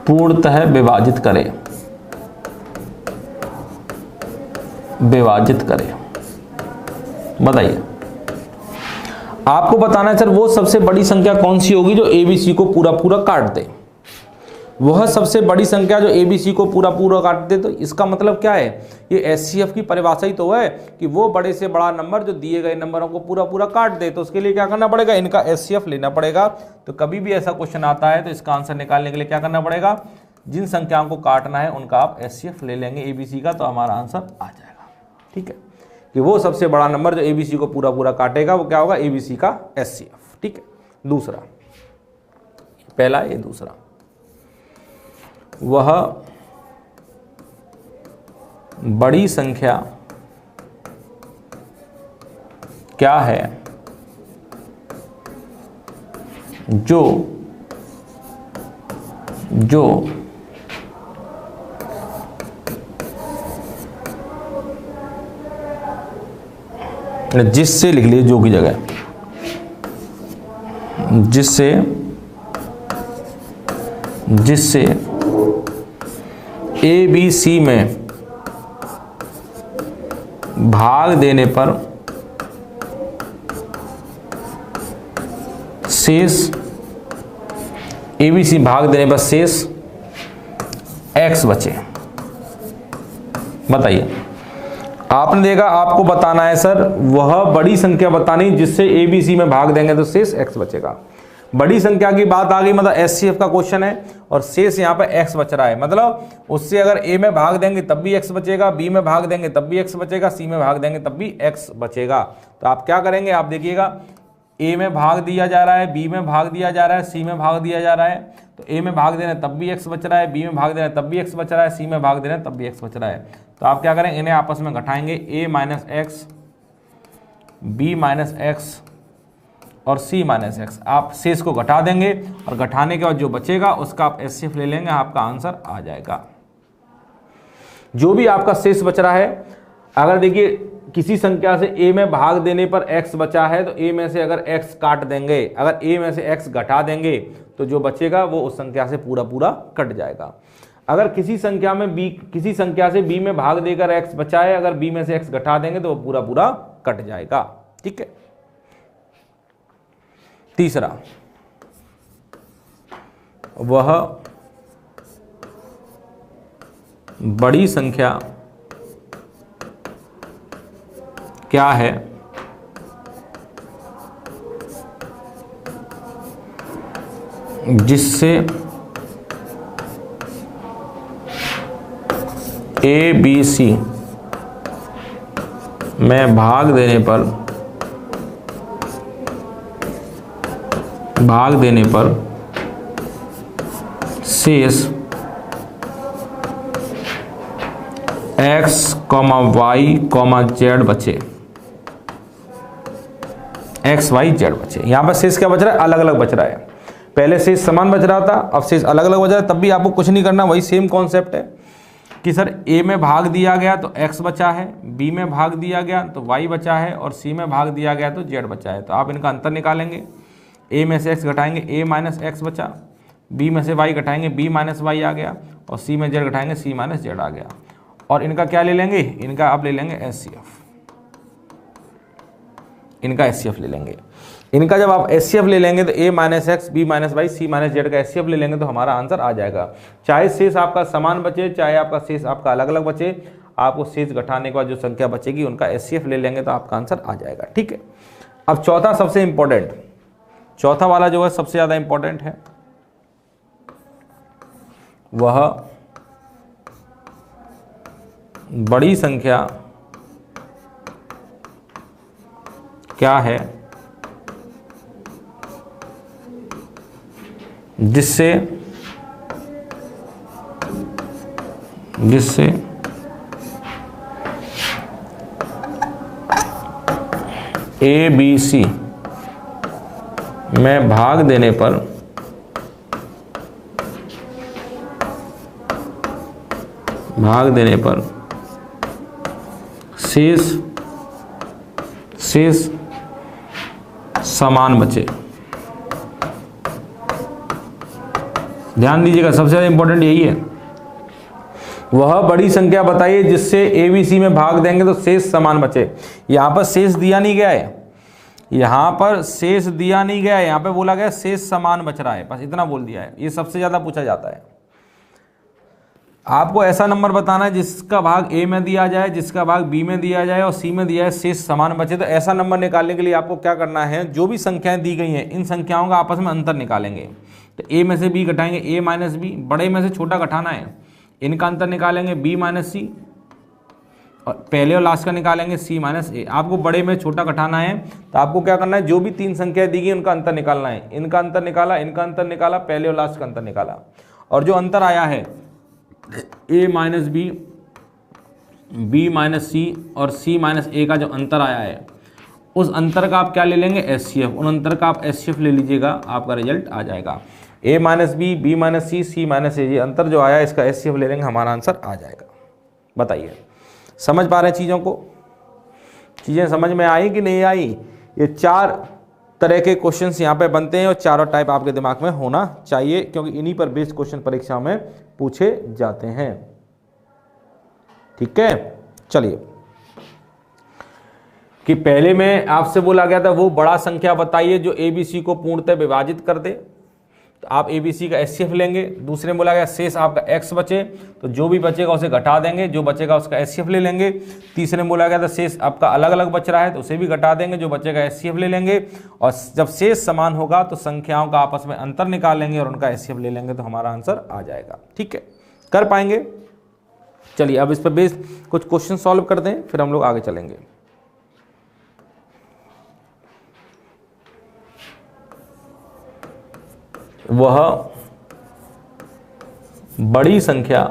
पूर्णतः विभाजित करे, विभाजित करे? बताइए, आपको बताना है सर वो सबसे बड़ी संख्या कौन सी होगी जो एबीसी को पूरा पूरा काट दे। वह सबसे बड़ी संख्या जो एबीसी को पूरा पूरा काट दे, तो इसका मतलब क्या है? ये एचसीएफ की परिभाषा ही तो है कि वो बड़े से बड़ा नंबर जो दिए गए नंबरों को पूरा पूरा काट दे। तो उसके लिए क्या करना पड़ेगा? इनका एचसीएफ लेना पड़ेगा। तो कभी भी ऐसा क्वेश्चन आता है तो इसका आंसर निकालने के लिए क्या करना पड़ेगा? जिन संख्याओं को काटना है उनका आप एचसीएफ ले लेंगे एबीसी का, तो हमारा आंसर आ जाएगा। ठीक है, कि वो सबसे बड़ा नंबर जो एबीसी को पूरा पूरा काटेगा वो क्या होगा? एबीसी का एचसीएफ। ठीक है, दूसरा, पहला ये दूसरा, वह बड़ी संख्या क्या है जो जिससे लिख लीजिए जो की जगह, जिससे ए बी सी में भाग देने पर शेष, ए बी सी भाग देने पर शेष एक्स बचे। बताइए, आपने देखा, आपको बताना है सर वह बड़ी संख्या बतानी जिससे ए बी सी में भाग देंगे तो शेष एक्स बचेगा। बड़ी संख्या की बात आ गई, मतलब एचसीएफ का क्वेश्चन है और शेष यहाँ पे एक्स बच रहा है, मतलब उससे अगर ए में भाग देंगे तब भी एक्स बचेगा, बी में भाग देंगे तब भी एक्स बचेगा, सी में भाग देंगे तब भी एक्स बचेगा। तो आप क्या करेंगे? आप देखिएगा, ए में भाग दिया जा रहा है, बी में भाग दिया जा रहा है, सी में भाग दिया जा रहा है, तो ए में भाग देना तब भी एक्स बच रहा है, बी में भाग देना तब भी एक्स बच रहा है, सी में भाग देना तब भी एक्स बच रहा है। तो आप क्या करें? इन्हें आपस में घटाएंगे, A minus X, B minus X और सी माइनस एक्स। आप शेष को घटा देंगे और घटाने के बाद जो बचेगा उसका आप एचसीएफ ले लेंगे, आपका आंसर आ जाएगा। जो भी आपका शेष बच रहा है, अगर देखिए किसी संख्या से ए में भाग देने पर एक्स बचा है तो ए में से अगर एक्स काट देंगे, अगर ए में से एक्स घटा देंगे तो जो बचेगा वो उस संख्या से पूरा पूरा कट जाएगा। अगर किसी संख्या में बी, किसी संख्या से बी में भाग देकर एक्स बचा है, अगर बी में से एक्स घटा देंगे तो वो पूरा पूरा कट जाएगा। ठीक है, तीसरा, वह बड़ी संख्या क्या है जिससे ए बी सी में भाग देने पर शेष x comma y comma z बचे, एक्स वाई जेड बचे। यहां पर शेष क्या बच रहा है? अलग अलग बच रहा है। पहले शेष समान बच रहा था, अब शेष अलग अलग बच रहा है। तब भी आपको कुछ नहीं करना, वही सेम कॉन्सेप्ट है कि सर ए में भाग दिया गया तो एक्स बचा है, बी में भाग दिया गया तो वाई बचा है, और सी में भाग दिया गया तो जेड बचा है। तो आप इनका अंतर निकालेंगे, ए में से एक्स घटाएंगे, ए माइनस एक्स बचा, बी में से वाई घटाएंगे, बी माइनस वाई आ गया, और सी में जेड घटाएंगे, सी माइनस जेड आ गया। और इनका क्या ले लेंगे? इनका आप ले लेंगे एचसीएफ, इनका एचसीएफ ले लेंगे। इनका जब आप एचसीएफ ले लेंगे तो A minus X, B minus Y, C minus Z का एचसीएफ ले लेंगे तो हमारा आंसर आ जाएगा। चाहे शेष आपका समान बचे, चाहे आपका शेष आपका अलग अलग बचे, आपको शेष घटाने के बाद जो संख्या बचेगी उनका एचसीएफ ले लेंगे तो आपका आंसर आ जाएगा। ठीक है, अब चौथा सबसे इंपॉर्टेंट, चौथा वाला जो है सबसे ज्यादा इंपॉर्टेंट है, वह बड़ी संख्या क्या है जिससे ए बी सी में भाग देने पर शेष समान बचे। ध्यान दीजिएगा, सबसे ज्यादा इंपॉर्टेंट यही है। वह बड़ी संख्या बताइए जिससे ए बी सी में भाग देंगे तो शेष समान बचे। यहां पर शेष दिया नहीं गया है, यहां पर शेष दिया नहीं गया है, यहां पे बोला गया शेष समान बच रहा है, बस इतना बोल दिया है। ये सबसे ज्यादा पूछा जाता है। आपको ऐसा नंबर बताना है जिसका भाग ए में दिया जाए, जिसका भाग बी में दिया जाए और सी में दिया है, शेष समान बचे। तो ऐसा नंबर निकालने के लिए आपको क्या करना है? जो भी संख्याएं दी गई हैं इन संख्याओं का आपस में अंतर निकालेंगे। तो ए में से बी घटाएंगे, ए माइनस बी, बड़े में से छोटा घटाना है, इनका अंतर निकालेंगे बी माइनस सी, और पहले और लास्ट का निकालेंगे सी माइनस ए। आपको बड़े में छोटा घटाना है तो आपको क्या करना है? जो भी तीन संख्याएं दी गई उनका अंतर निकालना है। इनका अंतर निकाला, इनका अंतर निकाला, पहले और लास्ट का अंतर निकाला, और जो अंतर आया है ए माइनस बी, बी माइनस सी और सी माइनस ए का जो अंतर आया है, उस अंतर का आप क्या ले लेंगे? एचसीएफ। उन अंतर का आप एचसीएफ ले लीजिएगा, आपका रिजल्ट आ जाएगा। ए माइनस बी, बी माइनस सी, सी माइनस ए, ये अंतर जो आया इसका एचसीएफ ले लेंगे, हमारा आंसर आ जाएगा। बताइए, समझ पा रहे हैं चीज़ों को? चीज़ें समझ में आई कि नहीं आई? ये चार तरह के क्वेश्चंस यहाँ पे बनते हैं और चारों टाइप आपके दिमाग में होना चाहिए, क्योंकि इन्हीं पर बेस्ड क्वेश्चन परीक्षा में पूछे जाते हैं। ठीक है, चलिए, कि पहले में आपसे बोला गया था वो बड़ा संख्या बताइए जो एबीसी को पूर्णतः विभाजित कर दे, तो आप एबीसी का एचसीएफ लेंगे। दूसरे में बोला गया शेष आपका एक्स बचे, तो जो भी बचेगा उसे घटा देंगे, जो बचेगा उसका एचसीएफ ले लेंगे। तीसरे में बोला गया था शेष आपका अलग अलग बच रहा है तो उसे भी घटा देंगे, जो बचेगा एचसीएफ ले लेंगे। और जब शेष समान होगा तो संख्याओं का आपस में अंतर निकालेंगे और उनका एचसीएफ ले लेंगे, तो हमारा आंसर आ जाएगा। ठीक है, कर पाएंगे? चलिए, अब इस पर बेस्ड कुछ क्वेश्चन सॉल्व कर दें, फिर हम लोग आगे चलेंगे। वह बड़ी संख्या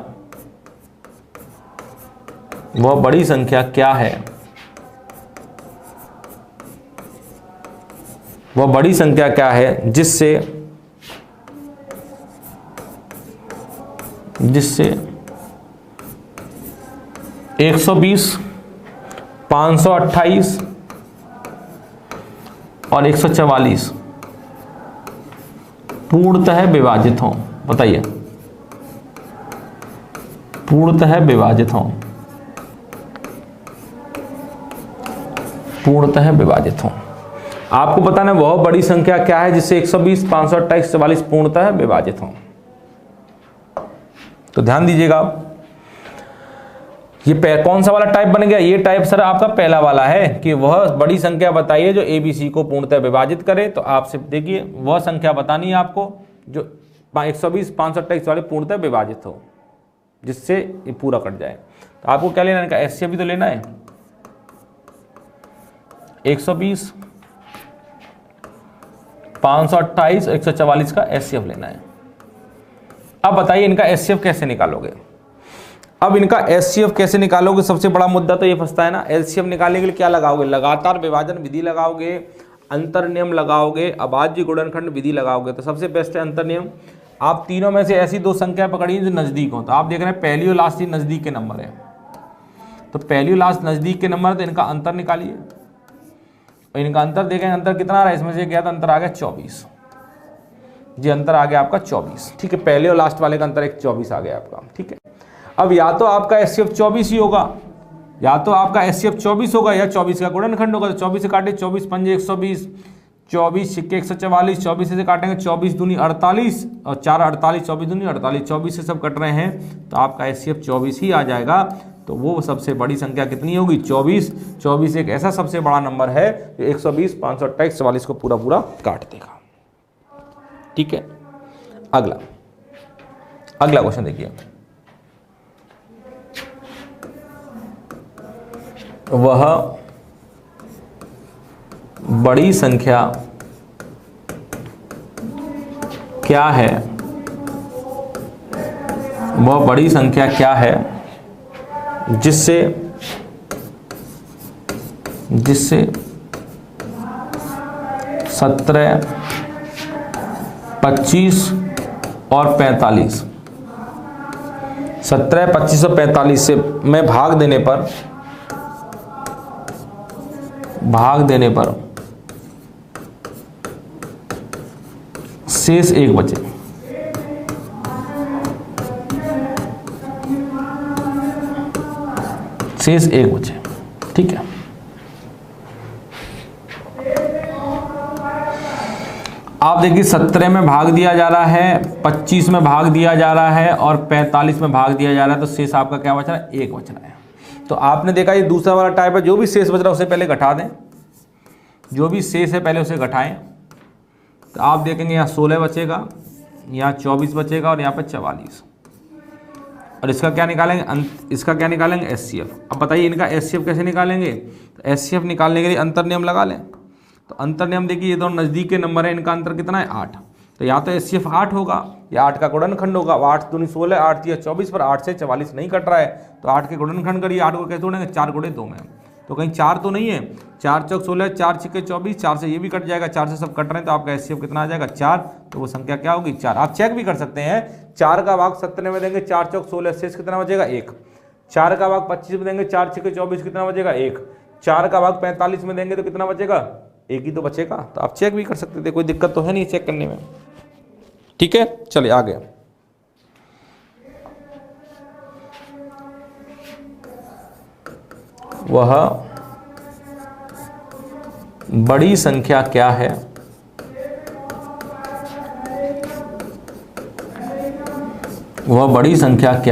क्या है? वह बड़ी संख्या क्या है जिससे 120, 528 और 144 पूर्णतः विभाजित हों। बताइए, पूर्णतः विभाजित हों, पूर्णतः विभाजित हों। आपको बताना है वह बड़ी संख्या क्या है जिससे 120, 528, 44 पूर्णतः विभाजित हों। तो ध्यान दीजिएगा, ये कौन सा वाला टाइप बन गया? ये टाइप सर आपका पहला वाला है कि वह बड़ी संख्या बताइए जो एबीसी को पूर्णतः विभाजित करे। तो आपसे देखिए, वह संख्या बतानी है आपको जो 120, 528 वाले पूर्णतः विभाजित हो, जिससे ये पूरा कट जाए। तो आपको क्या लेना है? इनका एचसीएफ भी तो लेना है। 120, 528, 144 का एचसीएफ लेना है। अब बताइए इनका एचसीएफ कैसे निकालोगे? अब इनका एचसीएफ कैसे निकालोगे, सबसे बड़ा मुद्दा तो ये फंसता है ना। एचसीएफ निकालने के लिए क्या लगाओगे, लगातार विभाजन विधि लगाओगे, अंतर नियम लगाओगे, अभाज्य गुणनखंड विधि लगाओगे। तो सबसे बेस्ट है अंतर नियम। आप तीनों में से ऐसी दो संख्या पकड़िए जो नजदीक हो। तो आप देख रहे हैं पहली और लास्ट ही नजदीक के नंबर है, तो पहली और लास्ट नजदीक के नंबर, तो इनका अंतर निकालिए। इनका अंतर देखें, अंतर कितना आ रहा है, इसमें से गया तो अंतर आ गया 24 जी, अंतर आ गया आपका 24। ठीक है, पहले और लास्ट वाले का अंतर एक 24 आ गया आपका। ठीक है, अब या तो आपका एचसीएफ 24 ही होगा, या तो आपका एचसीएफ 24 होगा या 24 का गुणनखंड होगा। तो 24 से काटे, 24 पंजे 120, 24 छिक्के 144, 24 से काटेंगे 24 दूनी 48 और 4 48, 24 दूनी 48, 24 से सब कट रहे हैं, तो आपका एचसीएफ 24 ही आ जाएगा। तो वो सबसे बड़ी संख्या कितनी होगी, 24। 24 एक ऐसा सबसे बड़ा नंबर है जो 120, 528, 44 को पूरा पूरा काट देगा। ठीक है, अगला क्वेश्चन देखिए, वह बड़ी संख्या क्या है, वह बड़ी संख्या क्या है जिससे 17, 25 और 45, 17, 25 और 45 से में भाग देने पर शेष एक बचे। शेष एक बचे। ठीक है, आप देखिए 17 में भाग दिया जा रहा है, 25 में भाग दिया जा रहा है और 45 में भाग दिया जा रहा है, तो शेष आपका क्या बच रहा है, एक बच रहा है। तो आपने देखा ये दूसरा वाला टाइप है, जो भी शेष बच रहा है उसे पहले घटा दें, जो भी शेष है पहले उसे घटाएं। तो आप देखेंगे यहाँ 16 बचेगा, यहाँ 24 बचेगा और यहाँ पे 44, और इसका क्या निकालेंगे, एचसीएफ। अब बताइए इनका एचसीएफ कैसे निकालेंगे, तो एचसीएफ निकालने के लिए अंतर नियम लगा लें। तो अंतर नियम देखिए, ये दोनों नज़दीक के नंबर है, इनका अंतर कितना है, 8। तो या तो एचसीएफ 8 होगा या 8 का गुणनखंड होगा। 8 दूनी 16, 8 या 24, पर 8 से 44 नहीं कट रहा है, तो 8 के गुणनखंड करिए। 8 को कैसे जोड़ेंगे, 4 गुणे 2 में, तो कहीं 4 तो नहीं है, 4 चौक 16, 4 छिक्के 24, 4 से ये भी कट जाएगा, 4 से सब कट रहे हैं, तो आपका एचसीएफ कितना आ जाएगा, 4। तो वो संख्या क्या होगी, 4। आप चेक भी कर सकते हैं, 4 का भाग 17 में देंगे, 4 चौक 16, शेष कितना बचेगा, 1। 4 का भाग 25 में देंगे, 4 छिक्के 24, कितना बचेगा, 1। 4 का भाग 45 में देंगे तो कितना बचेगा, 1 ही तो बचेगा। तो आप चेक भी कर सकते थे, कोई दिक्कत तो है नहीं चेक करने में। ठीक है, चलिए आगे। वह बड़ी संख्या क्या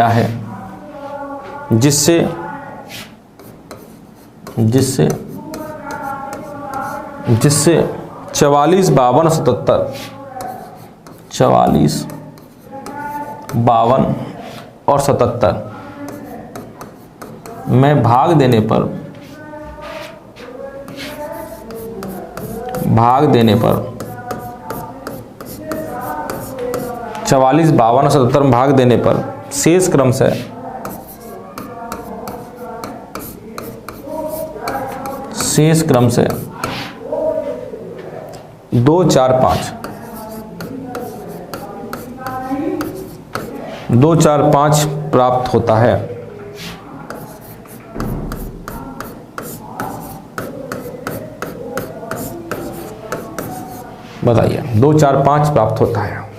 है जिससे 44, 52 और 77, 44, 52 और 77 में भाग देने पर 44, 52 और 77 में भाग देने पर शेष क्रम से 2, 4, 5 प्राप्त होता है। बताइए, 2, 4, 5 प्राप्त होता है,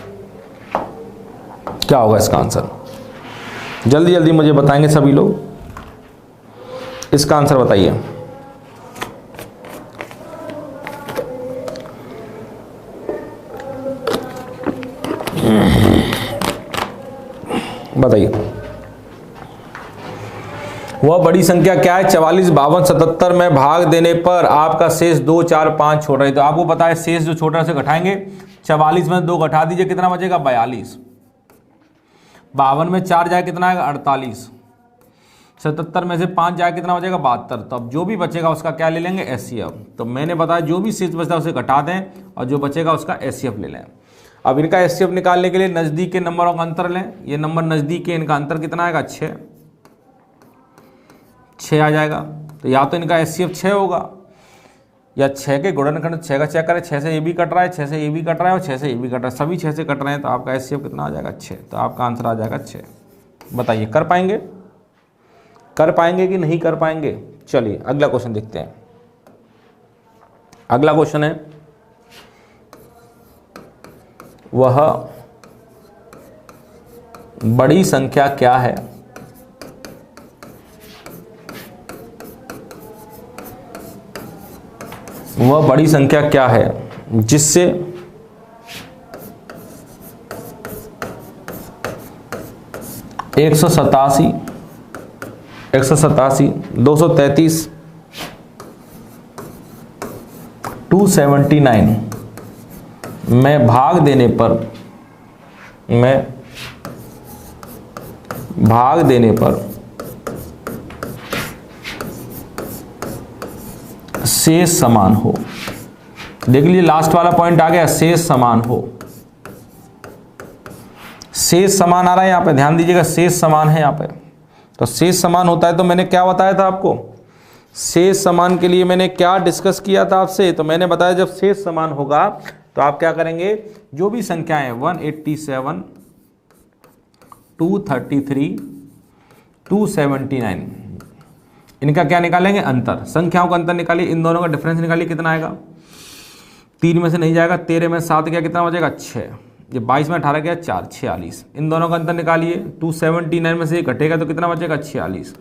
क्या होगा इसका आंसर? जल्दी जल्दी मुझे बताएंगे सभी लोग, इसका आंसर बताइए। बताइए, वह बड़ी संख्या क्या है, 44, 52, 77 में भाग देने पर आपका शेष 2, 4, 5 छोड़ रहे। तो आपको पता है शेष जो छोटा से घटाएंगे, 44 में 2 घटा दीजिए, कितना बचेगा, 42। 52 में 4 जाए कितना आएगा, 48। 77 में से 5 जाए कितना बचेगा, 72। तो अब जो भी बचेगा उसका क्या ले लेंगे, एचसीएफ। तो मैंने बताया जो भी शेष बचता है उसे घटा दें और जो बचेगा उसका एचसीएफ ले लें। अब इनका एचसीएफ निकालने के लिए नज़दीक के नंबरों का अंतर लें। ये नंबर नज़दीक के, इनका अंतर कितना आएगा, 6। 6 आ जाएगा। तो या तो इनका HCF 6 होगा, या 6 के गुणनखंड 6 का चेक करें, 6 से ये भी कट रहा है, 6 से ये भी कट रहा है और 6 से ये भी कट रहा है, सभी 6 से कट रहे हैं, तो आपका HCF कितना आ जाएगा 6। तो आपका आंसर आ जाएगा 6। बताइए कर पाएंगे, कर पाएंगे कि नहीं कर पाएंगे? चलिए अगला क्वेश्चन देखते हैं। अगला क्वेश्चन है वह बड़ी संख्या क्या है वह बड़ी संख्या क्या है जिससे 187, 233, 279 में भाग देने पर शेष समान हो। देख लीजिए लास्ट वाला पॉइंट आ गया, शेष समान हो। शेष समान आ रहा है यहाँ पे, ध्यान दीजिएगा, शेष समान है यहाँ पे। तो शेष समान होता है तो मैंने क्या बताया था आपको, शेष समान के लिए मैंने क्या डिस्कस किया था आपसे, तो मैंने बताया जब शेष समान होगा तो आप क्या करेंगे, जो भी संख्याएं 187, 233, 279 इनका क्या निकालेंगे, अंतर। संख्याओं का अंतर निकालिए, इन दोनों का डिफरेंस निकालिए, कितना आएगा, 3 में से नहीं जाएगा, 13 में 7 गया, कितना बचेगा 6, ये 22 में 18 गया 4, 46। इन दोनों का अंतर निकालिए, 279 में से ये घटेगा तो कितना बचेगा 46,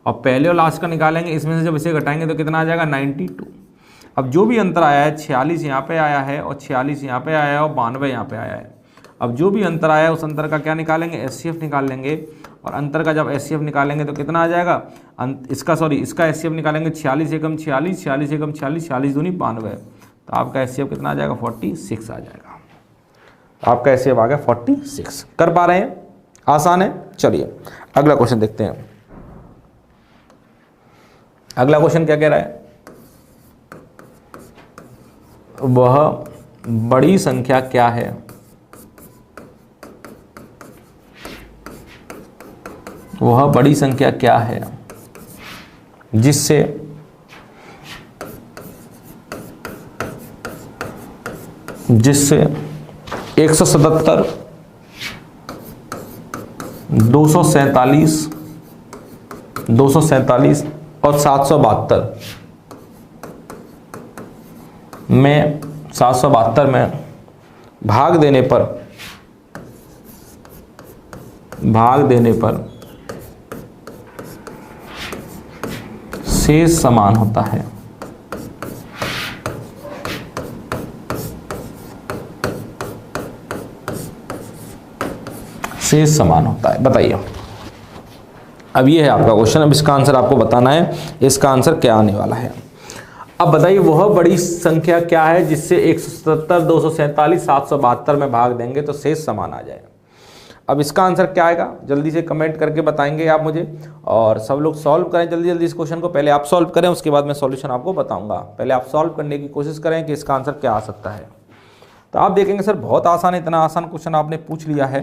और पहले और लास्ट का निकालेंगे, इसमें से जब इसे घटाएंगे तो कितना आ जाएगा 92। अब जो भी अंतर आया है, 46 यहाँ पे आया है और 46 यहाँ पे आया है और 92 यहाँ पे आया है। अब जो भी अंतर आया है उस अंतर का क्या निकालेंगे, HCF निकाल लेंगे, और अंतर का जब HCF निकालेंगे तो कितना आ जाएगा, इसका HCF निकालेंगे, 46 एकम 46, 46 एकम 46, 46 दूनी 92, तो आपका HCF कितना आ जाएगा 46 आ जाएगा। आपका HCF आ गया 46। कर पा रहे हैं, आसान है। चलिए अगला क्वेश्चन देखते हैं। अगला क्वेश्चन क्या कह रहा है, वह बड़ी संख्या क्या है वह बड़ी संख्या क्या है जिससे 177, 247, 247 और 772 में 772 में भाग देने पर शेष समान होता है। शेष समान होता है, बताइए। अब ये है आपका क्वेश्चन, अब इसका आंसर आपको बताना है, इसका आंसर क्या आने वाला है। अब बताइए वह बड़ी संख्या क्या है जिससे 177, 247, 772 में भाग देंगे तो शेष समान आ जाए। अब इसका आंसर क्या आएगा, जल्दी से कमेंट करके बताएंगे आप मुझे, और सब लोग सॉल्व करें जल्दी जल्दी इस क्वेश्चन को। पहले आप सॉल्व करें, उसके बाद मैं सॉल्यूशन आपको बताऊंगा। पहले आप सॉल्व करने की कोशिश करें कि इसका आंसर क्या आ सकता है। तो आप देखेंगे सर बहुत आसान है, इतना आसान क्वेश्चन आपने पूछ लिया है।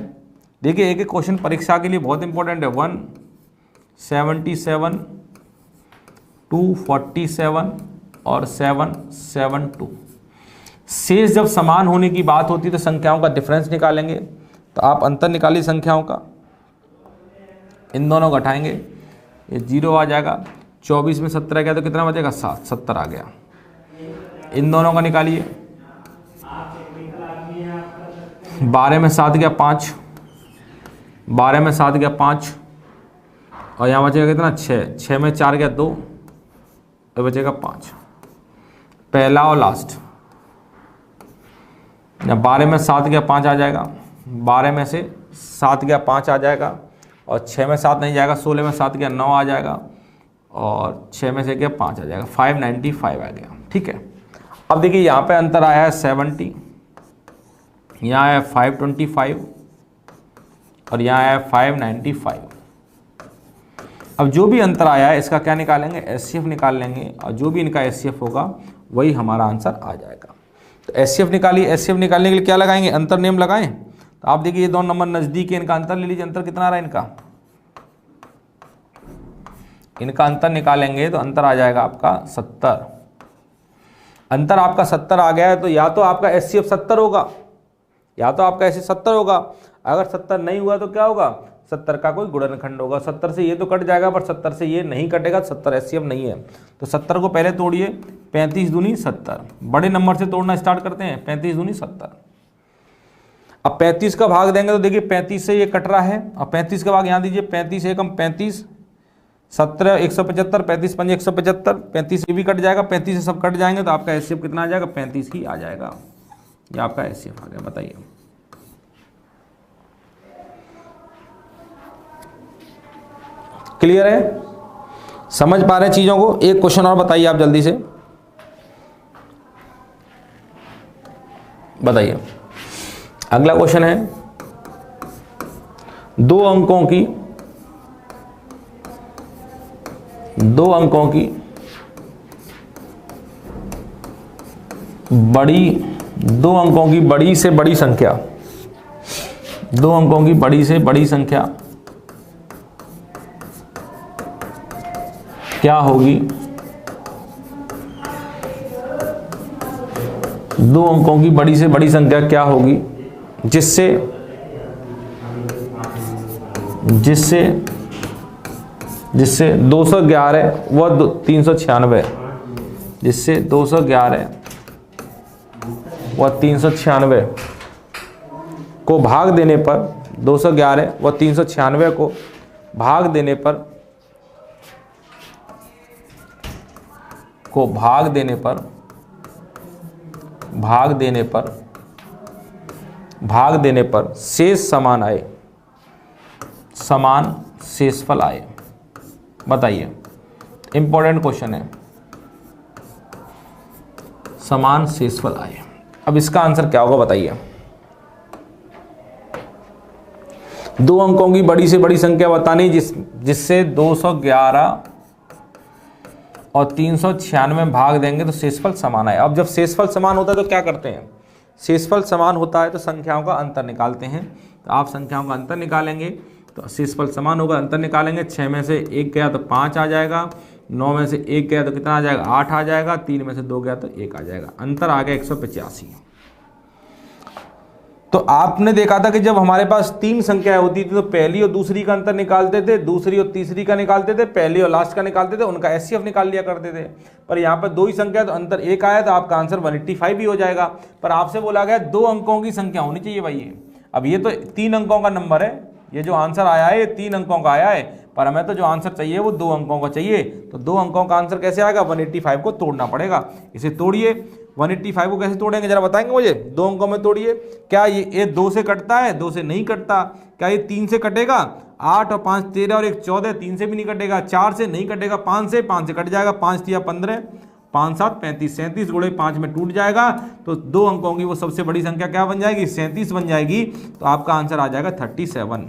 देखिए एक एक क्वेश्चन परीक्षा के लिए बहुत इंपॉर्टेंट है। 177, 247 और 772। शेष जब समान होने की बात होती है तो संख्याओं का डिफरेंस निकालेंगे, तो आप अंतर निकालिए संख्याओं का, इन दोनों घटाएंगे, ये 0 आ जाएगा। 24 में 17 गया तो कितना बचेगा 7, 70 आ गया। इन दोनों का निकालिए, 12 में 7 गया 5, 12 में 7 गया 5, और यहाँ बचेगा कितना 6, 6 में 4 गया 2, तो बचेगा 5। पहला और लास्ट, 12 में 7 गया 5 आ जाएगा, 12 में से 7 गया 5 आ जाएगा, और 6 में 7 नहीं जाएगा, 16 में 7 गया 9 आ जाएगा, और 6 में से गया 5 आ जाएगा, 595 आ गया। ठीक है। अब देखिए यहाँ पे अंतर आया है 70, यहाँ है 525 और यहाँ है 595। अब जो भी अंतर आया है इसका क्या निकालेंगे, HCF निकाल लेंगे, और जो भी इनका HCF होगा वही हमारा आंसर आ जाएगा। तो HCF निकालिए, HCF निकालने के लिए क्या लगाएंगे, अंतर नियम लगाएं। तो आप देखिए ये 2 नंबर नजदीक है, इनका अंतर ले लीजिए। अंतर कितना आ रहा है इनका, इनका अंतर निकालेंगे तो अंतर आ जाएगा आपका 70। अंतर आपका 70 आ गया है तो या तो आपका HCF 70 होगा, या तो आपका HCF 70 होगा। अगर 70 नहीं हुआ तो क्या होगा, 70 का कोई गुणनखंड होगा। 70 से ये तो कट जाएगा पर 70 से ये नहीं कटेगा, 70 HCF नहीं है। तो 70 को पहले तोड़िए, 35 दूनी 70। बड़े नंबर से तोड़ना स्टार्ट करते हैं, 35 दूनी 70। अब 35 का भाग देंगे तो देखिए 35 से ये कट रहा है, अब 35 का भाग यहाँ दीजिए, 35 एकम 35, 17 175, 35 पंजे 175, 35 ये भी कट जाएगा, 35 से सब कट जाएंगे तो आपका HCF कितना आ जाएगा, 35 ही आ जाएगा। ये आपका HCF आ गया। बताइए क्लियर है, समझ पा रहे हैं चीजों को। एक क्वेश्चन और बताइए आप जल्दी से, बताइए। अगला क्वेश्चन है, दो अंकों की बड़ी से बड़ी संख्या, दो अंकों की बड़ी से बड़ी संख्या क्या होगी, दो अंकों की बड़ी से बड़ी संख्या क्या होगी जिससे 211 व 396, जिससे 211 व 396 को भाग देने पर, 211 व 396 को भाग देने पर शेष समान आए, समान शेषफल आए। बताइए, इंपॉर्टेंट क्वेश्चन है, समान शेषफल आए। अब इसका आंसर क्या होगा बताइए। दो अंकों की बड़ी से बड़ी संख्या बतानी जिससे 211 और 396 भाग देंगे तो शेषफल समान आए। अब जब शेषफल समान होता है तो क्या करते हैं, शेषफल समान होता है तो संख्याओं का अंतर निकालते हैं। तो आप संख्याओं का अंतर निकालेंगे तो शेषफल समान होगा, अंतर निकालेंगे। 6 में से 1 गया तो 5 आ जाएगा, 9 में से 1 गया तो कितना आ जाएगा, 8 आ जाएगा, 3 में से 2 गया तो 1 आ जाएगा। अंतर आ गया 185। तो आपने देखा था कि जब हमारे पास 3 संख्याएं होती थी तो पहली और दूसरी का अंतर निकालते थे, दूसरी और तीसरी का निकालते थे, पहली और लास्ट का निकालते थे, उनका HCF निकाल लिया करते थे। पर यहाँ पर 2 ही संख्या तो अंतर 1 आया तो आपका आंसर 185 भी हो जाएगा। पर आपसे बोला गया 2 अंकों की संख्या होनी चाहिए भाई। अब ये तो 3 अंकों का नंबर है, ये जो आंसर आया है ये 3 अंकों का आया है, पर हमें तो जो आंसर चाहिए वो 2 अंकों का चाहिए। तो 2 अंकों का आंसर कैसे आएगा, 185 को तोड़ना पड़ेगा। इसे तोड़िए, 185 को कैसे तोड़ेंगे जरा बताएंगे मुझे। 2 अंकों में तोड़िए। क्या ये 2 से कटता है, 2 से नहीं कटता। क्या ये 3 से कटेगा, 8 और 5 13 और 1 14, 3 से भी नहीं कटेगा। 4 से नहीं कटेगा, 5 से कट जाएगा, 5 3 15, 5 7 35, 37 गुणे 5 में टूट जाएगा। तो 2 अंकों की वो सबसे बड़ी संख्या क्या बन जाएगी, 37 बन जाएगी। तो आपका आंसर आ जाएगा 37।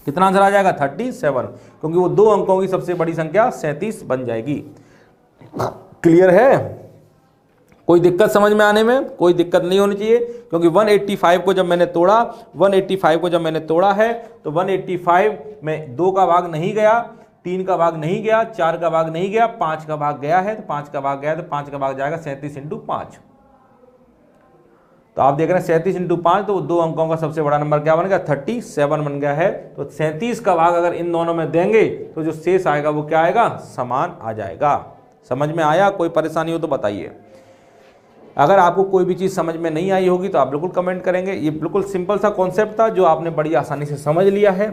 कितना आंसर आ जाएगा, 37, क्योंकि वो 2 अंकों की सबसे बड़ी संख्या 37 बन जाएगी। क्लियर है, कोई दिक्कत समझ में आने में, कोई दिक्कत नहीं होनी चाहिए। क्योंकि 185 को जब मैंने तोड़ा, 185 को जब मैंने तोड़ा है तो 185 में 2 का भाग नहीं गया, 3 का भाग नहीं गया, 4 का भाग नहीं गया, 5 का भाग गया है। तो 5 का भाग गया है तो 5 का भाग जाएगा 37 × 5। तो आप देख रहे हैं 37 × 5, तो 2 अंकों का सबसे बड़ा नंबर क्या बन गया, 37 बन गया है। तो 37 का भाग अगर इन दोनों में देंगे तो जो शेष आएगा वो क्या आएगा, समान आ जाएगा। समझ में आया, कोई परेशानी हो तो बताइए। अगर आपको कोई भी चीज़ समझ में नहीं आई होगी तो आप बिल्कुल कमेंट करेंगे। ये बिल्कुल सिंपल सा कॉन्सेप्ट था जो आपने बड़ी आसानी से समझ लिया है।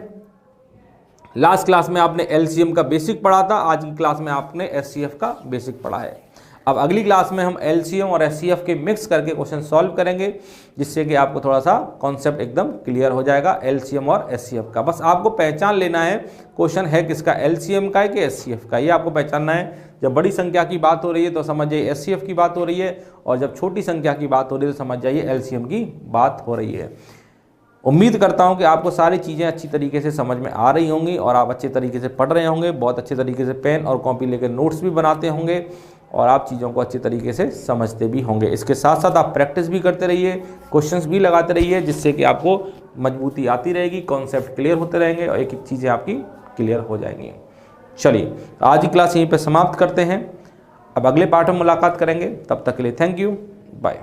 लास्ट क्लास में आपने LCM का बेसिक पढ़ा था, आज की क्लास में आपने SCF का बेसिक पढ़ा है। अब अगली क्लास में हम LCM और SCF के मिक्स करके क्वेश्चन सॉल्व करेंगे, जिससे कि आपको थोड़ा सा कॉन्सेप्ट एकदम क्लियर हो जाएगा LCM और SCF का। बस आपको पहचान लेना है क्वेश्चन है किसका, LCM का है कि SCF का, ये आपको पहचानना है। जब बड़ी संख्या की बात हो रही है तो समझ जाइए SCF की बात हो रही है, और जब छोटी संख्या की बात हो रही है तो समझ जाइए LCM की बात हो रही है। उम्मीद करता हूं कि आपको सारी चीज़ें अच्छी तरीके से समझ में आ रही होंगी और आप अच्छे तरीके से पढ़ रहे होंगे, बहुत अच्छे तरीके से पेन और कॉपी लेकर नोट्स भी बनाते होंगे और आप चीज़ों को अच्छे तरीके से समझते भी होंगे। इसके साथ साथ आप प्रैक्टिस भी करते रहिए, क्वेश्चंस भी लगाते रहिए, जिससे कि आपको मजबूती आती रहेगी, कॉन्सेप्ट क्लियर होते रहेंगे और एक एक चीज़ें आपकी क्लियर हो जाएंगी। चलिए आज की क्लास यहीं पे समाप्त करते हैं, अब अगले पाठ में मुलाकात करेंगे, तब तक के लिए थैंक यू, बाय।